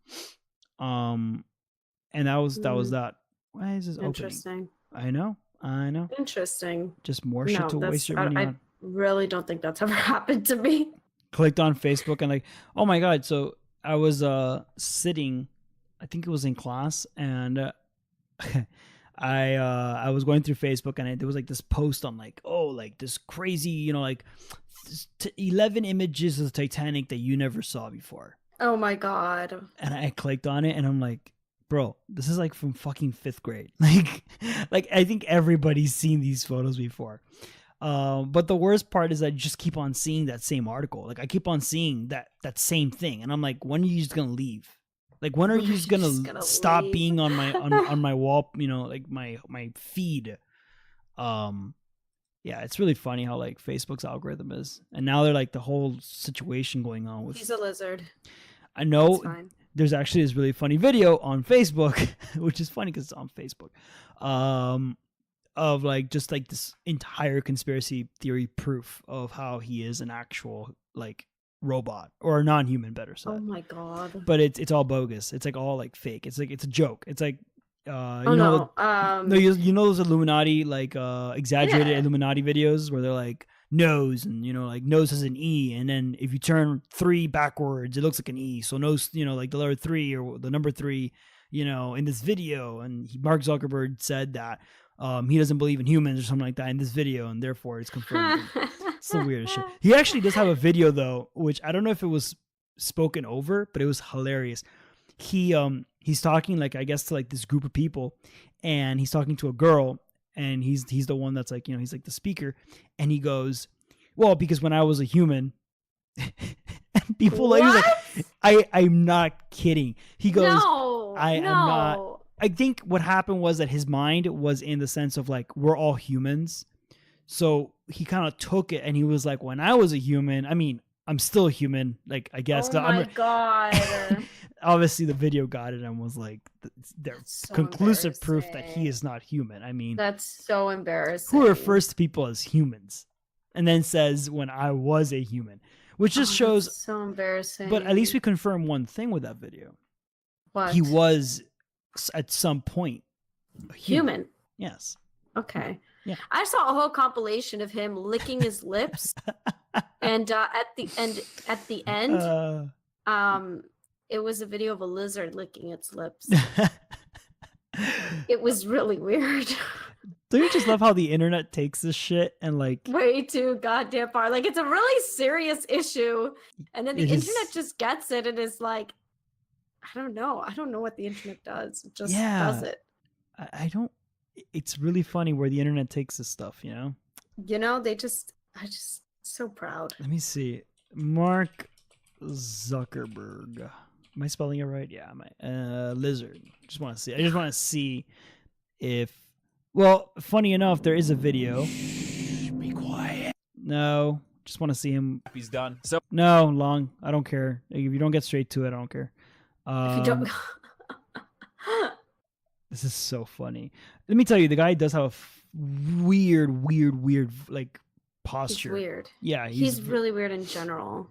And that was that. Why is this Interesting. opening? I know. Interesting. Just more shit to waste your money on. I really don't think that's ever happened to me. Clicked on Facebook and like, oh my god. So I was sitting, I think it was in class, and I was going through Facebook, and there was like this post on like, oh, like this crazy, like 11 images of the Titanic that you never saw before. Oh my god. And I clicked on it, and I'm like, bro, this is like from fucking 5th grade. Like I think everybody's seen these photos before. But the worst part is I just keep on seeing that same article. Like I keep on seeing that same thing, and I'm like, when are you just gonna leave? Like when are you just gonna stop being on my on my wall? Like my feed. Yeah, it's really funny how like Facebook's algorithm is, and now they're like the whole situation going on with. He's a lizard. I know. There's actually this really funny video on Facebook, which is funny because it's on Facebook, of like just like this entire conspiracy theory proof of how he is an actual like robot or a non-human, better said. Oh my god! But it's all bogus. It's like all like fake. It's like it's a joke. It's like no, you know those Illuminati like exaggerated Illuminati videos where they're like nose and like nose has an E, and then if you turn 3 backwards it looks like an E, so nose like the letter 3 or the number 3 in this video. And Mark Zuckerberg said that he doesn't believe in humans or something like that in this video, and therefore it's confirmed. It's the weirdest shit. He actually does have a video though, which I don't know if it was spoken over, but it was hilarious. He's talking like, I guess, to like this group of people, and he's talking to a girl, and he's the one that's like, he's like the speaker, and he goes, well, because when I was a human, and people like, I'm not kidding. He goes, no, am not. I think what happened was that his mind was in the sense of like, we're all humans. So he kind of took it, and he was like, when I was a human, I mean, I'm still human, like, I guess. Oh my God. Obviously the video got it and was like, there's so conclusive proof that he is not human. I mean, that's so embarrassing. Who refers to people as humans and then says when I was a human, which just shows so embarrassing. But at least we confirm one thing with that video. What? He was at some point human. Yes. Okay. Yeah. I saw a whole compilation of him licking his lips, and at the end, it was a video of a lizard licking its lips. It was really weird. Don't you just love how the internet takes this shit and like way too goddamn far? Like, it's a really serious issue, and then the internet just gets it and is like, I don't know what the internet does. It just does it. I don't. It's really funny where the internet takes this stuff, I just so proud. Let me see. Mark Zuckerberg. Am I spelling it right? Yeah, lizard. I just want to see if, well, funny enough, there is a video. Shh, be quiet. No, just want to see him. He's done. So no, long. I don't care. If you don't get straight to it, I don't care. If you don't... This is so funny. Let me tell you, the guy does have a weird, like, posture. He's weird. Yeah. He's really weird in general.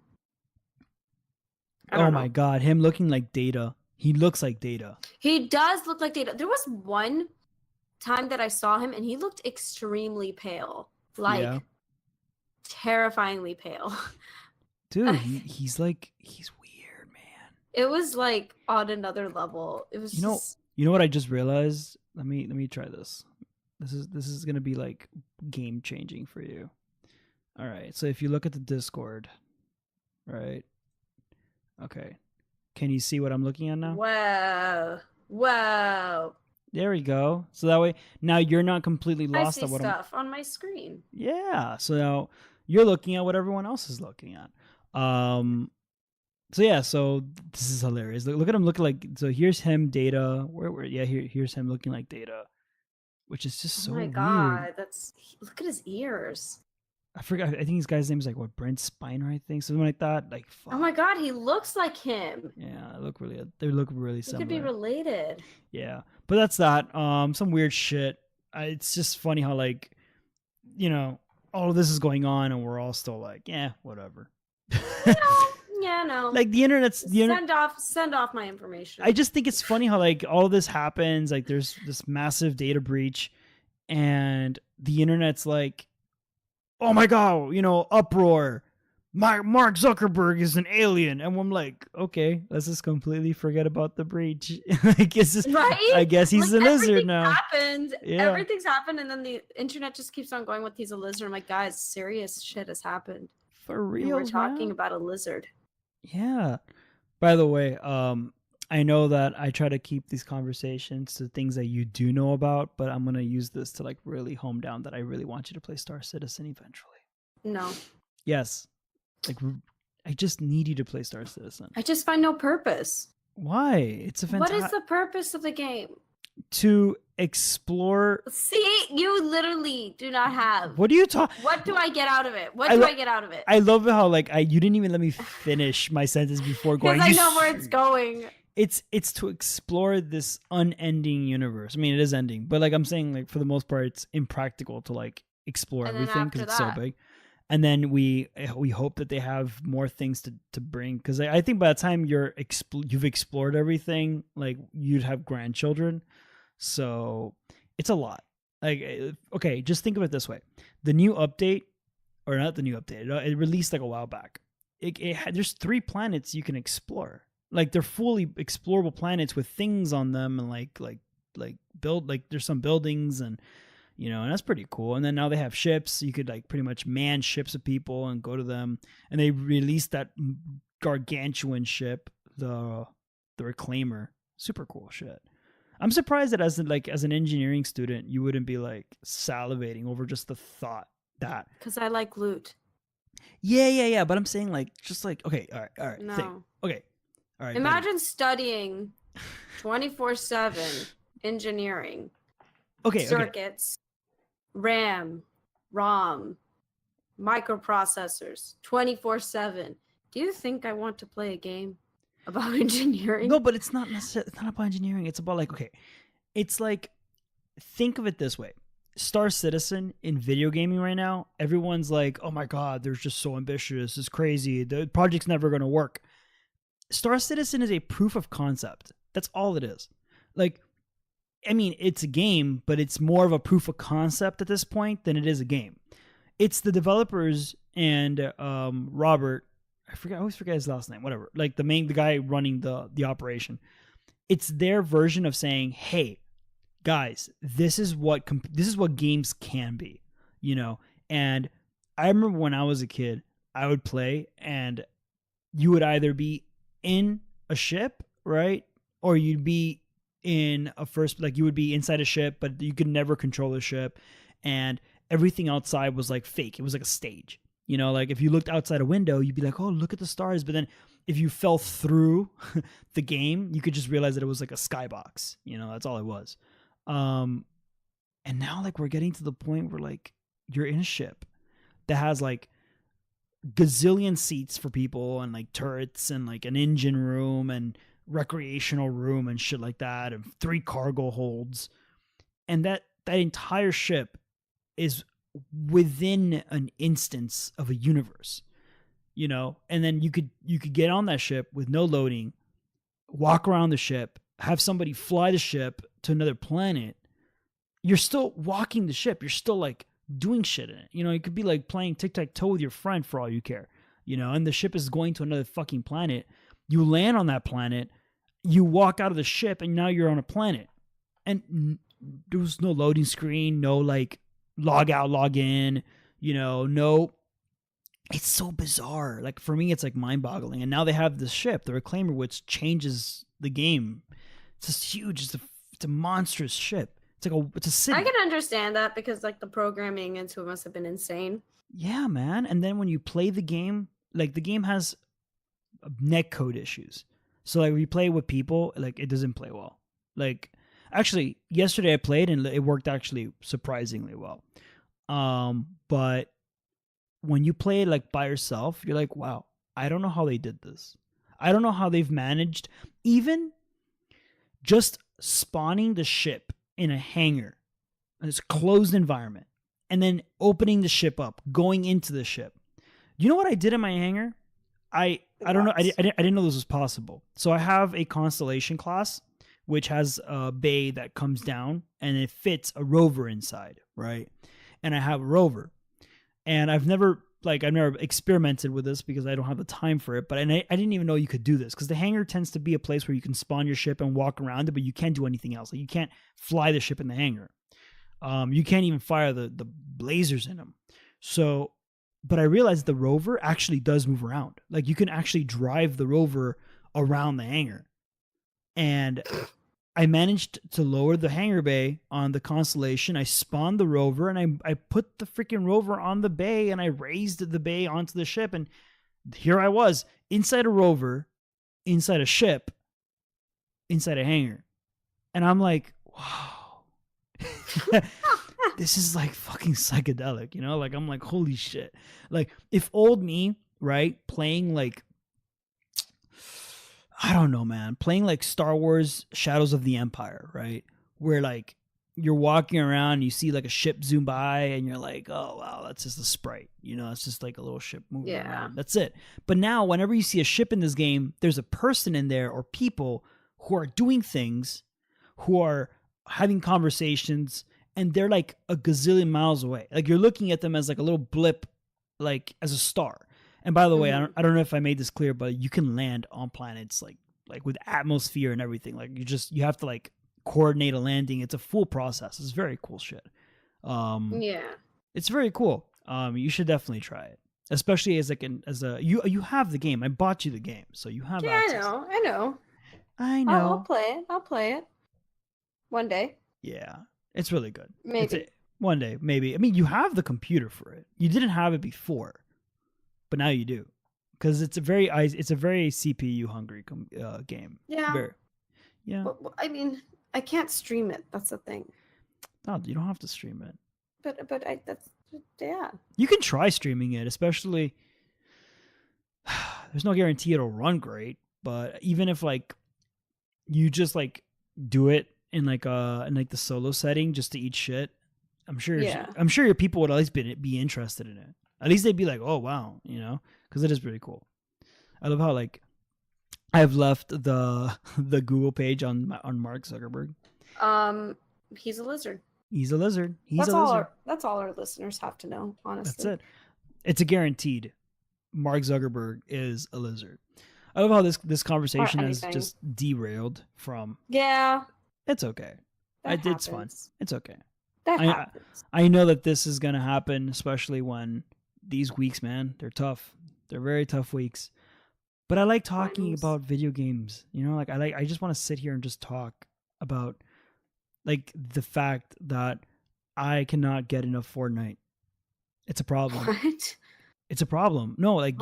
Oh my God. Him looking like Data. He looks like Data. He does look like Data. There was one time that I saw him and he looked extremely pale. Like, terrifyingly pale. Dude, he's weird, man. It was like on another level. It was You know what I just realized? Let me try this. This is gonna be like game changing for you. All right. So if you look at the Discord, right? Okay. Can you see what I'm looking at now? Wow. There we go. So that way now you're not completely lost at what stuff on my screen. Yeah. So now you're looking at what everyone else is looking at. So yeah, so this is hilarious. Look at him looking like. So here's him, Data. Here's him looking like Data, which is just so weird. Oh my God, look at his ears. I forgot. I think this guy's name is like what, Brent Spiner, I think, something like that. Like, fuck. Oh my God, he looks like him. Yeah, they look really similar. They could be related. Yeah, but that's that. Some weird shit. It's just funny how like, all of this is going on and we're all still like, yeah, whatever. Yeah, no. Like the internet's send off my information. I just think it's funny how like all this happens. Like there's this massive data breach, and the internet's like, oh my God, uproar. Mark Zuckerberg is an alien, and I'm like, okay, let's just completely forget about the breach. Like, it's just, right? I guess he's a lizard now. Everything's happened, and then the internet just keeps on going with he's a lizard. I'm like, guys, serious shit has happened. For real, and we're talking about a lizard. Yeah. By the way, I know that I try to keep these conversations to things that you do know about, but I'm gonna use this to like really home down that I really want you to play Star Citizen eventually. No. Yes. Like, I just need you to play Star Citizen. I just find no purpose. Why? It's a fantastic. What is the purpose of the game? To explore. See, you literally do not have. What do you talk? What do I get out of it? I get out of it? I love how like you didn't even let me finish my sentence before going. Because I know where it's going. It's to explore this unending universe. I mean, it is ending, but like I'm saying, like for the most part, it's impractical to like explore everything because it's so big. And then we hope that they have more things to bring, because I think by the time you've explored everything, like you'd have grandchildren, so it's a lot. Like, okay, just think of it this way: the new update, or not the new update, it released like a while back. There's 3 planets you can explore. Like they're fully explorable planets with things on them, and like build, like there's some buildings and you know, and that's pretty cool. And then now they have ships. You could like pretty much man ships of people and go to them. And they released that gargantuan ship, the Reclaimer. Super cool shit. I'm surprised that as an engineering student, you wouldn't be like salivating over just the thought that. Because I like loot. Yeah. But I'm saying like, just like, okay, all right. No. Okay, all right. Imagine studying 24/7 engineering. Okay. Circuits, RAM, ROM, microprocessors, 24/7. Do you think I want to play a game about engineering? No, but it's not necessarily. It's not about engineering. It's about like, okay, it's like, think of it this way: Star Citizen in video gaming right now, everyone's like, "Oh my god, they're just so ambitious. It's crazy. The project's never going to work." Star Citizen is a proof of concept. That's all it is. Like, I mean, it's a game, but it's more of a proof of concept at this point than it is a game. It's the developers and Robert. I always forget his last name. Whatever. Like the guy running the operation. It's their version of saying, "Hey, guys, this is what games can be," you know. And I remember when I was a kid, I would play, and you would either be in a ship, right, or you'd be in a you would be inside a ship, but you could never control the ship, and everything outside was like fake. It was like a stage, you know. Like if you looked outside a window, you'd be like, "Oh, look at the stars," but then if you fell through the game, you could just realize that it was like a skybox, you know. That's all it was. And now like we're getting to the point where like you're in a ship that has like gazillion seats for people and like turrets and like an engine room and recreational room and shit like that, and 3 cargo holds, and that entire ship is within an instance of a universe, you know. And then you could get on that ship with no loading, walk around the ship, have somebody fly the ship to another planet. You're still walking the ship. You're still like doing shit in it. You know, it could be like playing tic-tac-toe with your friend for all you care, you know, and the ship is going to another fucking planet. You land on that planet, you walk out of the ship, and now you're on a planet. And there was no loading screen, no like log out, log in, you know, no. It's so bizarre. Like for me, it's like mind-boggling. And now they have this ship, the Reclaimer, which changes the game. It's just huge. It's a monstrous ship. It's a city. I can understand that because like the programming into it must have been insane. Yeah, man. And then when you play the game, like the game has netcode issues. So like when you play with people, like it doesn't play well. Like actually yesterday I played and it worked actually surprisingly well. But when you play like by yourself, you're like, wow, I don't know how they did this. I don't know how they've managed even just spawning the ship in a hangar, in this closed environment, and then opening the ship up, going into the ship. You know what I did in my hangar? I don't know. I didn't know this was possible. So I have a Constellation class, which has a bay that comes down and it fits a rover inside, right? And I have a rover, and I've never experimented with this because I don't have the time for it. But I didn't even know you could do this because the hangar tends to be a place where you can spawn your ship and walk around it, but you can't do anything else. Like you can't fly the ship in the hangar. You can't even fire the lasers in them. So, but I realized the rover actually does move around. Like you can actually drive the rover around the hangar. And I managed to lower the hangar bay on the Constellation. I spawned the rover and I put the freaking rover on the bay and I raised the bay onto the ship. And here I was inside a rover, inside a ship, inside a hangar. And I'm like, wow, this is like fucking psychedelic, you know? Like, I'm like, holy shit. Like if old me, right, playing like, I don't know, man, playing like Star Wars Shadows of the Empire, right? Where like you're walking around and you see like a ship zoom by and you're like, oh, wow, that's just a sprite. You know, it's just like a little ship moving around. That's it. But now whenever you see a ship in this game, there's a person in there or people who are doing things, who are having conversations, and they're like a gazillion miles away. Like you're looking at them as like a little blip, like as a star. And by the way, I don't know if I made this clear, but you can land on planets like with atmosphere and everything. Like you have to like coordinate a landing. It's a full process. It's very cool shit. Yeah. It's very cool. You should definitely try it, especially as like you have the game. I bought you the game, so you have Yeah, access. I know. I I'll know. play it. I'll play it. One day. Yeah, it's really good. Maybe. One day, maybe. I mean, you have the computer for it. You didn't have it before, but now you do, because it's a very CPU hungry game. Yeah. Yeah. But, I mean, I can't stream it. That's the thing. No, you don't have to stream it. But that's yeah. You can try streaming it, especially. There's no guarantee it'll run great, but even if like you just like do it in like the solo setting just to eat shit, I'm sure your people would at least be interested in it. At least they'd be like, oh wow, because it is pretty cool. I love how like I've left the Google page on Mark Zuckerberg. He's a lizard. He's a lizard. That's all our listeners have to know, honestly. That's it. It's a guaranteed. Mark Zuckerberg is a lizard. I love how this conversation has just derailed from. Yeah. It's okay. It's fun. It's okay. That happens. I know that this is gonna happen, especially when these weeks, man, they're tough. They're very tough weeks. But I like talking about video games. Like I just want to sit here and just talk about like the fact that I cannot get enough Fortnite. It's a problem. What? It's a problem. No, like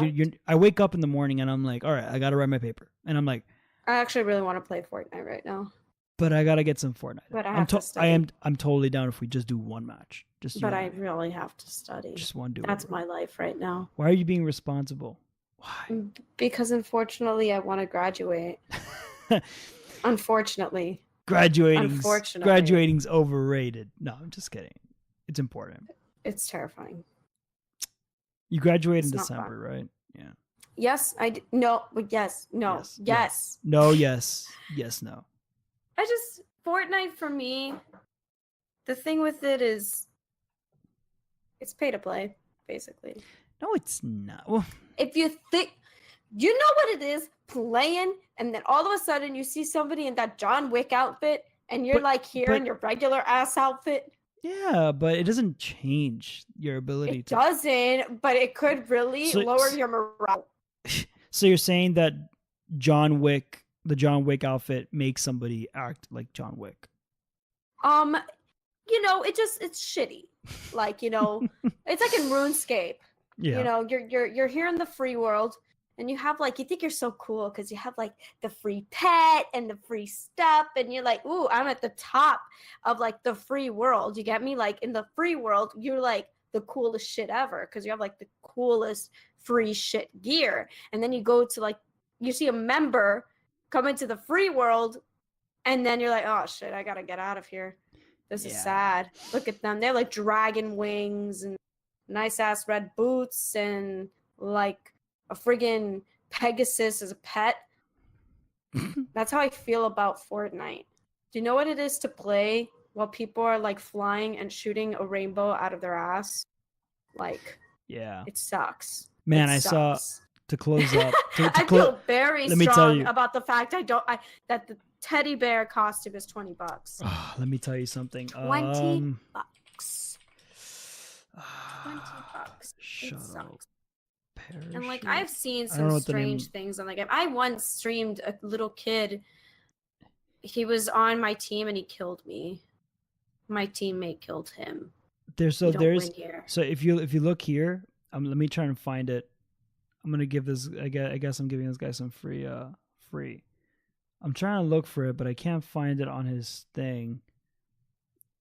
I wake up in the morning and I'm like, all right, I gotta write my paper, and I'm like, I actually really want to play Fortnite right now. But I gotta get some Fortnite. But I have to study. I'm totally down if we just do one match. But I really have to study. Just one do. That's my life right now. Why are you being responsible? Why? Because unfortunately, I want to graduate. Unfortunately. Graduating's overrated. No, I'm just kidding. It's important. It's terrifying. You graduate in December, right? Yeah. Yes, no, but yes, no, yes. No, yes, no. Fortnite for me, the thing with it is, it's pay to play, basically. No, it's not. Well, if you think, you know what it is, playing, and then all of a sudden you see somebody in that John Wick outfit, and you're in your regular ass outfit. Yeah, but it doesn't change your ability It doesn't, but it could really lower your morale. So you're saying that the John Wick outfit makes somebody act like John Wick? It's shitty. Like, it's like in RuneScape. Yeah. You're here in the free world, and you have like, you think you're so cool because you have like the free pet and the free stuff, and you're like, ooh, I'm at the top of like the free world. You get me? Like in the free world, you're like the coolest shit ever because you have like the coolest free shit gear. And then you go to like, you see a member come into the free world, and then you're like, oh shit, I gotta get out of here. This is sad. Look at them. They have like dragon wings and nice ass red boots and like a friggin' Pegasus as a pet. That's how I feel about Fortnite. Do you know what it is to play while people are like flying and shooting a rainbow out of their ass? Like, yeah, it sucks. Man, I saw to close up. I feel very strong about the fact that the teddy bear costume is $20. Oh, let me tell you something. $20. $20. Shut it sucks. up. Parachute. And like I've seen some strange things on the game. I once streamed a little kid. He was on my team and he killed me. My teammate killed him. So if you look here, let me try and find it. I'm gonna give this. I guess I'm giving this guy some free. I'm trying to look for it, but I can't find it on his thing.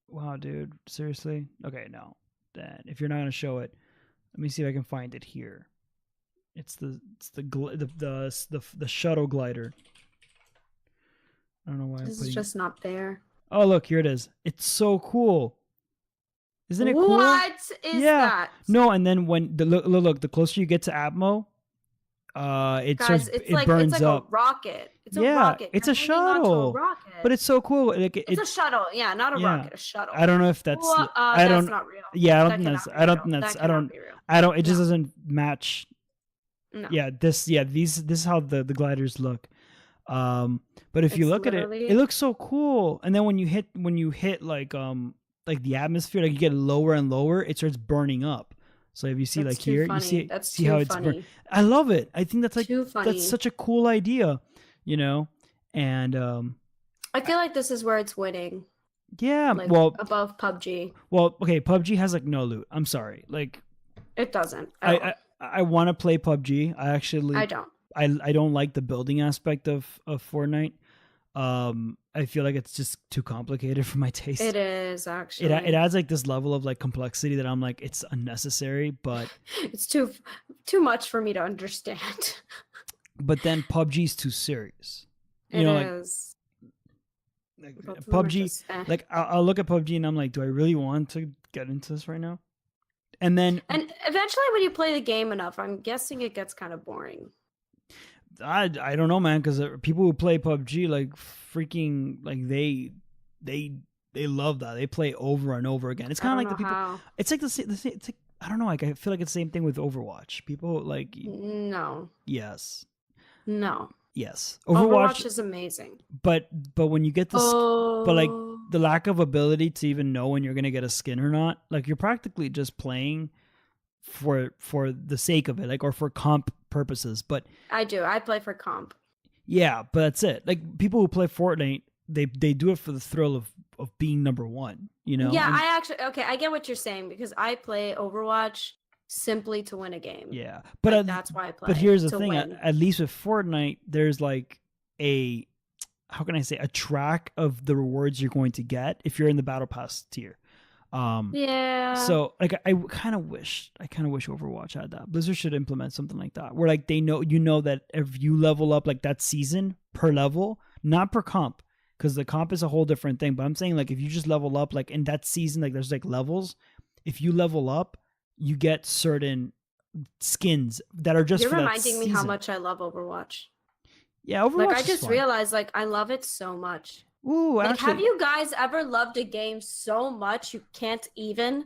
Wow, dude, seriously? Okay, no. Then if you're not gonna show it, let me see if I can find it here. It's the shuttle glider. I don't know why this is just not there. Oh, look, here it is. It's so cool. Isn't it cool? What is that? No, and then when look, the closer you get to Atmo, it burns like up. A rocket. It's a rocket. It's a shuttle. But it's so cool. It's a shuttle. Yeah, not a rocket. A shuttle. I don't know if that's. That's not real. Yeah, I don't think that's. I don't. It just doesn't match. No. Yeah. This is how the gliders look. But if you look at it, it looks so cool. And then when you hit like like the atmosphere, like you get lower and lower, it starts burning up. So if you see That's like too here, funny. you see That's see too how it's funny. I love it. I think that's like Too funny. that's such a cool idea, you know. And I feel like this is where it's winning. yeah, Like above PUBG. well, okay, PUBG has like no loot. I'm sorry, like It doesn't. At all. I want to play PUBG. I don't. I don't like the building aspect of Fortnite. I feel like it's just too complicated for my taste. It is actually. It adds like this level of like complexity that I'm like, it's unnecessary, but It's too much for me to understand. but then PUBG's too serious. You It know, is. like Both of them are PUBG, just, eh. like I'll look at PUBG and I'm like, do I really want to get into this right now? And then And eventually, when you play the game enough, I'm guessing it gets kind of boring. I don't know, man, because people who play PUBG like freaking like they love that. They play over and over again. It's kind of like the people. How. It's like the same. It's like I don't know. Like I feel like it's the same thing with Overwatch. People like No. yes, Yes. Overwatch, Overwatch is amazing. but when you get this, Oh. but like the lack of ability to even know when you're gonna get a skin or not, like you're practically just playing for the sake of it, like or for comp purposes. But I do. I play for comp. yeah, but that's it. Like people who play Fortnite, they do it for the thrill of being number one. You know? Yeah, And- I get what you're saying because I play Overwatch simply to win a game. yeah, but Like, that's why I play. but here's the to thing: win. at least with Fortnite, there's like a how can I say a track of the rewards you're going to get if you're in the battle pass tier. Yeah. So like I kind of wish Overwatch had that. Blizzard should implement something like that where like they know that if you level up like that season per level, not per comp, because the comp is a whole different thing. But I'm saying like if you just level up like in that season, like there's like levels. If you level up, you get certain skins that are just You're for that reminding me how season. much I love Overwatch. Yeah, Overwatch. Like I is just fun. realized like I love it so much. Ooh, Like actually, have you guys ever loved a game so much you can't even?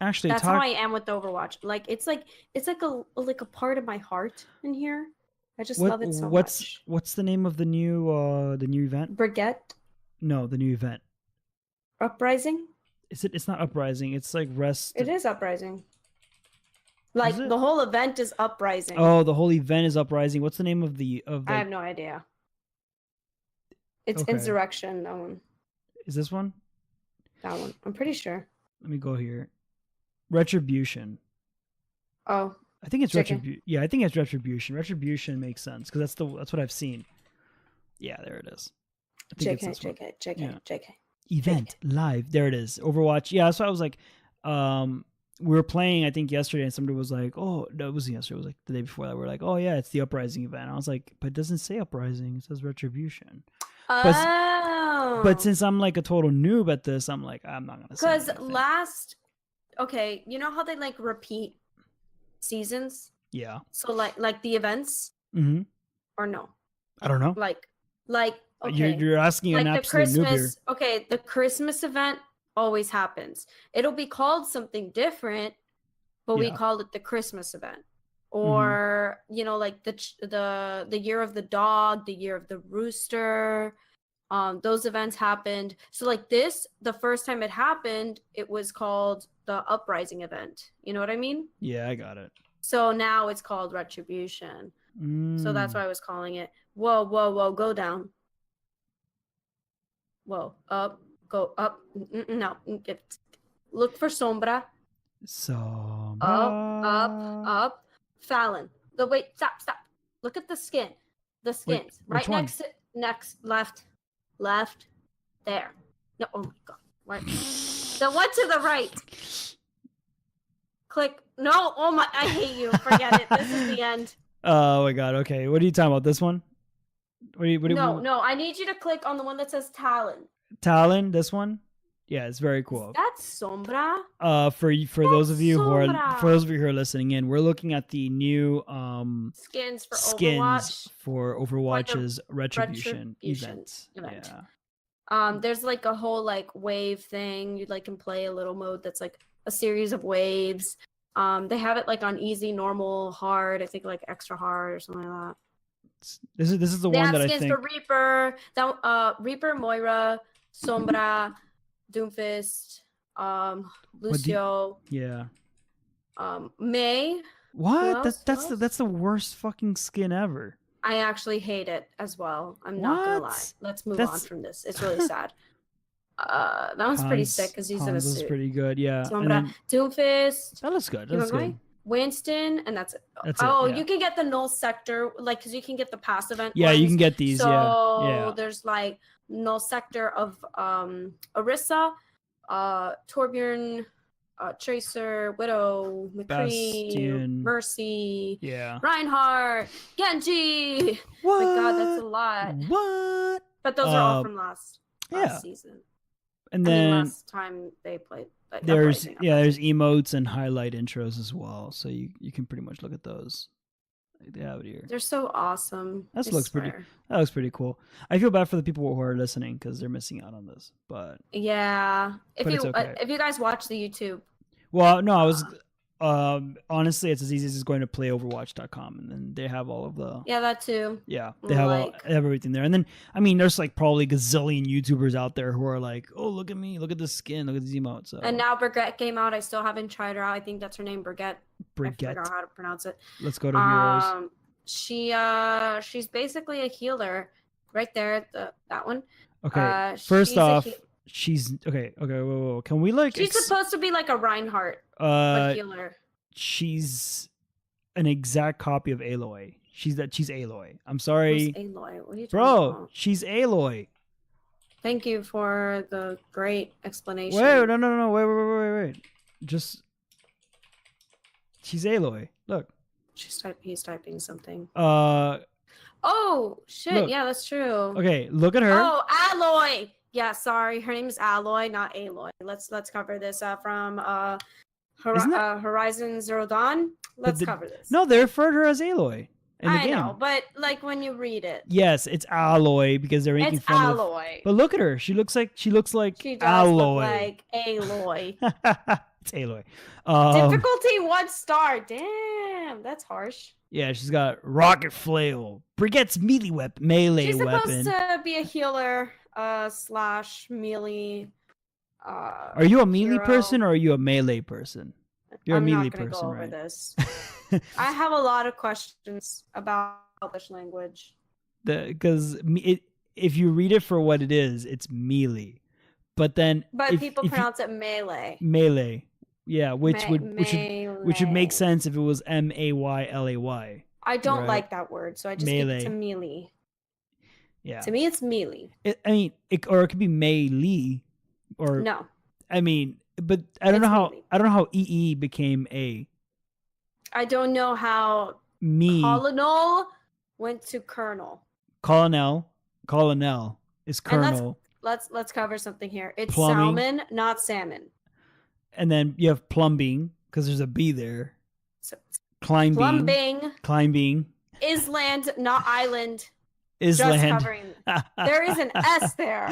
actually That's talk. how I am with Overwatch. Like it's like a part of my heart in here. I just love it so much. What's the name of the new event? Brigette No, the new event. Uprising? It's not Uprising. It's like Rest. It is Uprising. Like Is it? the whole event is Uprising. Oh, the whole event is Uprising. What's the name of I have no idea. It's Okay. Insurrection, that one. Is this one? That one. I'm pretty sure. Let me go here. Retribution. Oh, I think it's Chicken. Retribution. Yeah, I think it's Retribution. Retribution makes sense because that's what I've seen. Yeah, there it is. I think it's JK, this one. JK, JK, Yeah. JK. Event live. There it is. Overwatch. Yeah, so I was like, we were playing I think yesterday, and somebody was like, "Oh, no, it wasn't yesterday. It was like the day before that." We're like, "Oh yeah, it's the Uprising event." I was like, "But it doesn't say Uprising. It says Retribution." Oh. But since I'm like a total noob at this, I'm like, I'm not gonna say Because anything. okay, you know how they like repeat seasons? Yeah. So like the events Mm-hmm. or no? I don't know. Like okay. You're asking like an the absolute noob here. Christmas, okay, the Christmas event always happens. It'll be called something different, but we Yeah. call it the Christmas event. Or you know, like the year of the dog, the year of the rooster. Those events happened. So like this, the first time it happened, it was called the Uprising event. You know what I mean? Yeah, I got it. So now it's called Retribution. So that's why I was calling it. Whoa, whoa, whoa, go down. Whoa, up, go up. No, look for Sombra. So Up. Fallon. Stop. Look at the skin. The skins. Wait, right which one? next, left. There. No, oh my god. What? The one to the right. Click. No, oh my, I hate you. Forget it. This is the end. Oh my god. Okay, what are you talking about? This one? No, I need you to click on the one that says Talon. Talon. This one? Yeah, it's very cool. That's Sombra. For those of you who are Sombra. listening in, we're looking at the new Skins for skins Overwatch. for Overwatch's Retribution Retribution event. event. Yeah. There's like a whole like wave thing. You like can play a little mode that's like a series of waves. They have it like on easy, normal, hard. I think like extra hard or something like that. This is the They one have that I skins think. for Reaper, Reaper, Moira, Sombra, Doomfist, Lucio, Yeah. May. What? else? That's the worst fucking skin ever. I actually hate it as well. I'm not gonna lie. What? Let's move That's- on from this. It's really sad. That one's pretty sick because he's in a Hans is suit. pretty good, yeah. And Sombra, then, Doomfist, that looks good. keep That's on good. going. Winston, and that's it. That's it, Oh, yeah. you can get the null sector, like, because you can get the past event. Yeah, you ones. can get these. So Yeah. there's like null sector of Orisa, Torbjorn, Tracer, Widow, McCree, Bastion. Mercy, Yeah. Reinhardt, Genji. What? Oh my god, that's a lot. What? But those are all from last season. And I mean, then last time they played. Like, there's Uprising. there's emotes and highlight intros as well, so you can pretty much look at those. Like, they have it here. They're so awesome. That I looks pretty. swear. That looks pretty cool. I feel bad for the people who are listening because they're missing out on this. But Yeah, But it's okay. if you guys watch the YouTube, well, no, I was honestly, it's as easy as going to playoverwatch.com, and then they have all of the yeah, that too. yeah, they have they have everything there. And then I mean, there's like probably gazillion YouTubers out there who are like, oh, look at me, look at this skin, look at these emotes. So And now Brigitte came out. I still haven't tried her out. I think that's her name, Brigitte. I Brigitte. forgot how to pronounce it. Let's go to heroes. She's basically a healer, right there. That one. Okay, she's first a off, he- she's okay. Whoa. Can we like? She's supposed to be like a Reinhardt, but healer. She's an exact copy of Aloy. She's Aloy. I'm sorry, Who's Aloy? What are you talking bro. about? She's Aloy. Thank you for the great explanation. Wait, no. Wait. Just she's Aloy. Look. He's typing something. Oh shit! look. Yeah, that's true. Okay, look at her. Oh, Alloy. Yeah, sorry, her name is Alloy, not Aloy. Let's cover this from Horizon Zero Dawn. Let's cover this. No, they refer to her as Aloy in the I game. know, but like when you read it, Yes, it's Alloy because they're making it's fun Alloy. But look at her. She looks like She does Alloy. look like Aloy. It's Aloy. Difficulty 1 star. Damn, that's harsh. Yeah, she's got rocket flail. Brigitte's melee melee She's weapon. supposed to be a healer / melee. Are you a melee hero. person or are you a melee person? You're I'm a melee not gonna person, go over right? this. I have a lot of questions about English language. Because if you read it for what it is, it's melee. But then, But if people pronounce it melee. melee, yeah, which would make Melee. sense if it was Maylay. I don't right? like that word, so I just give it to melee. Yeah, To me, it's melee. I mean, it could be melee, or No, I mean, but I don't It's know melee. I don't know how EE became A. I don't know how Me colonel went to colonel. colonel is And colonel, Let's cover something here. It's Plumbing. salmon, not salmon. and then you have plumbing because there's a B there. So, Climbing, plumbing, island, not island. Just Island. covering. There is an S there.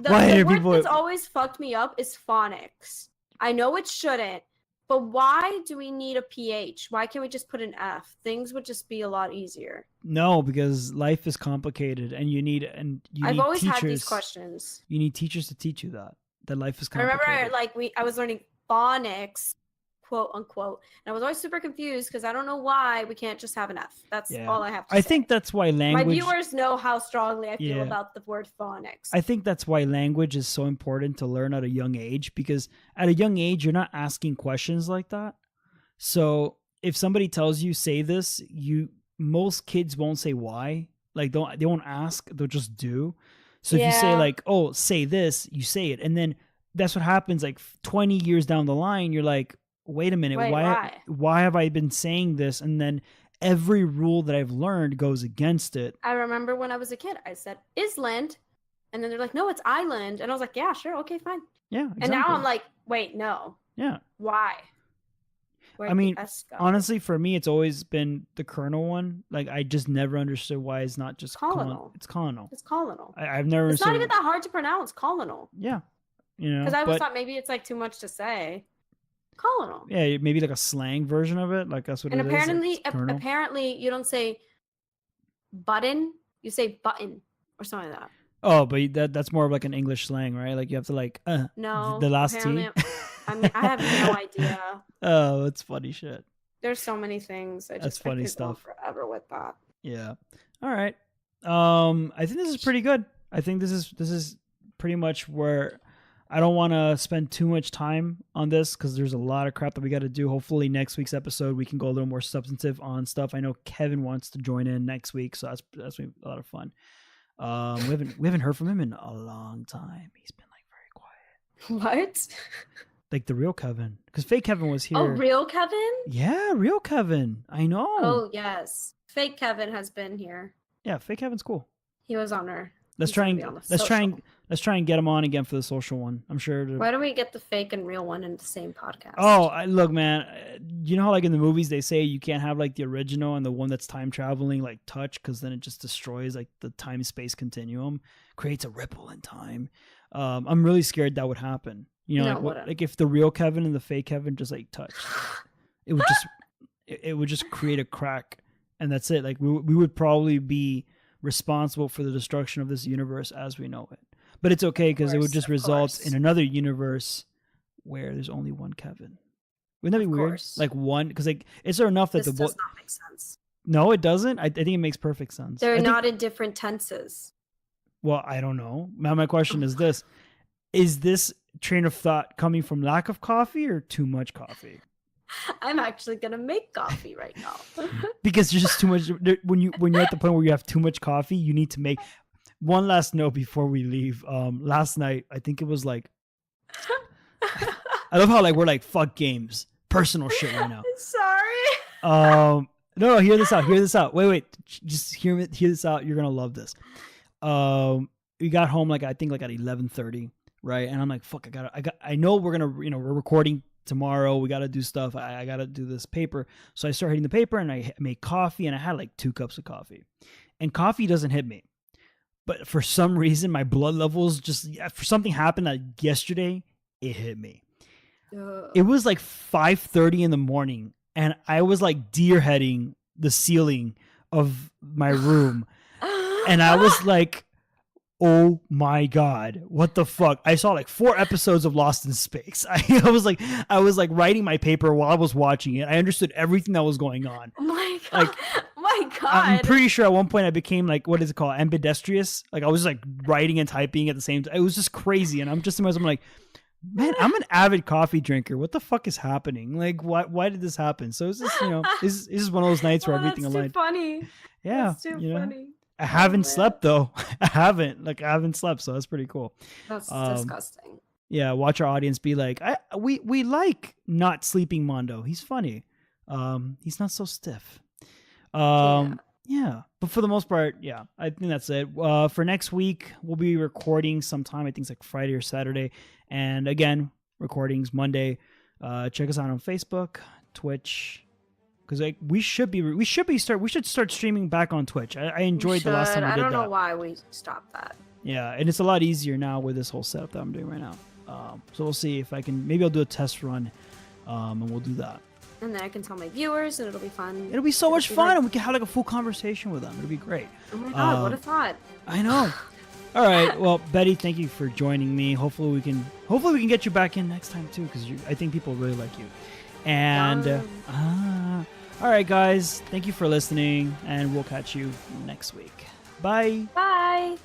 Why The are word people? that's always fucked me up is phonics. I know it shouldn't, but why do we need a PH? Why can't we just put an F? Things would just be a lot easier. No, because life is complicated, and you need I've always teachers. had these questions. You need teachers to teach you that life is I complicated. remember, I was learning phonics, quote unquote, and I was always super confused because I don't know why we can't just have an F. That's Yeah. all I have to I say. think that's why My language. viewers know how strongly I feel Yeah. about the word phonics. I think that's why language is so important to learn at a young age, because at a young age you're not asking questions like that. So if somebody tells you say this, most kids won't say why. Like they won't ask, they'll just do. So if you say Yeah. like, "Oh, say this," you say it, and then that's what happens. Like 20 years down the line, you're like, "Wait a minute, Wait, why have I been saying this?" And then every rule that I've learned goes against it. I remember when I was a kid, I said island, and then they're like, "No, it's island," and I was like, "Yeah, sure, okay, fine." Yeah, exactly. And now I'm like, "Wait, no, yeah. why?" I mean, the S go? honestly, for me, it's always been the colonel one. Like, I just never understood why it's not just Colonel. It's colonel. It's colonel. I've never It's not understood. even that hard to pronounce. Colonel. Yeah, you know. Because I always but, thought maybe it's like too much to say. Colonel. yeah, maybe like a slang version of it. Like that's what And it is. apparently, It's colonel. apparently, you don't say button. You say button or something like that. Oh, but that's more of like an English slang, right? Like you have to like No. the last T. apparently- I mean, I have no idea. Oh, it's funny shit. There's so many things. That's funny I could stuff. Go on forever with that. Yeah. All right. I think this is pretty good. I think this is pretty much where I don't want to spend too much time on this because there's a lot of crap that we got to do. Hopefully next week's episode we can go a little more substantive on stuff. I know Kevin wants to join in next week, so that's gonna be a lot of fun. We haven't heard from him in a long time. He's been like very quiet. What? Like the real Kevin, because fake Kevin was here. Oh, real Kevin? Yeah, real Kevin. I know. Oh, yes. Fake Kevin has been here. Yeah, fake Kevin's cool. He was on our. Let's he's try gonna and be on the let's try and get him on again for the social one. I'm sure. Why don't we get the fake and real one in the same podcast? Oh, look, man. You know how like in the movies they say you can't have like the original and the one that's time traveling like touch because then it just destroys like the time space continuum, creates a ripple in time. I'm really scared that would happen. You know, No, like if the real Kevin and the fake Kevin just like touched, it would just create a crack, and that's it. Like we would probably be responsible for the destruction of this universe as we know it. But it's okay because it would just result in another universe where there's only one Kevin. Wouldn't that be weird? Course. Like one, because like is there enough that This does not make sense. No, it doesn't. I think it makes perfect sense. They're not in different tenses. Well, I don't know. Now my question is this: is this train of thought coming from lack of coffee or too much coffee? I'm actually gonna make coffee right now. Because there's just too much. When you're at the point where you have too much coffee, you need to make. One last note before we leave. Last night I think it was like. I love how like we're like fuck games, personal shit right now. Sorry. No, hear this out. Wait, just hear this out. You're gonna love this. We got home like I think like at 11:30, right? And I'm like, fuck, I know we're gonna, we're recording tomorrow. We gotta do stuff. I gotta do this paper. So I start hitting the paper and I made coffee and I had like 2 cups of coffee, and coffee doesn't hit me. But for some reason, my blood levels for something happened that yesterday it hit me. It was like 5:30 in the morning, and I was like deer heading the ceiling of my room, and I was like, "Oh my god, what the fuck?" I saw like 4 episodes of Lost in Space. I was like writing my paper while I was watching it. I understood everything that was going on. Oh my god. Like, my god. I'm pretty sure at one point I became like, what is it called? Ambidextrous. Like I was like writing and typing at the same time. It was just crazy. And I'm like, man, I'm an avid coffee drinker. What the fuck is happening? Like, why did this happen? So it's just, it's just one of those nights where everything aligned. That's too funny. Yeah. That's too funny. I haven't slept though. I haven't slept. So that's pretty cool. That's disgusting. Yeah. Watch our audience be like, we like not sleeping Mondo. He's funny. He's not so stiff. Yeah, but for the most part, yeah, I think that's it. For next week, we'll be recording sometime. I think it's like Friday or Saturday, and again, recordings Monday. Check us out on Facebook, Twitch, because like we should start streaming back on Twitch. I enjoyed the last time we did that. I don't know why we stopped that. Yeah, and it's a lot easier now with this whole setup that I'm doing right now. So we'll see if I can. Maybe I'll do a test run, and we'll do that. And then I can tell my viewers, and it'll be fun. It'll be so much fun, and we can have like a full conversation with them. It'll be great. Oh my god, what a thought! I know. All right, well, Betty, thank you for joining me. Hopefully we can get you back in next time too, because I think people really like you. And all right, guys, thank you for listening, and we'll catch you next week. Bye. Bye.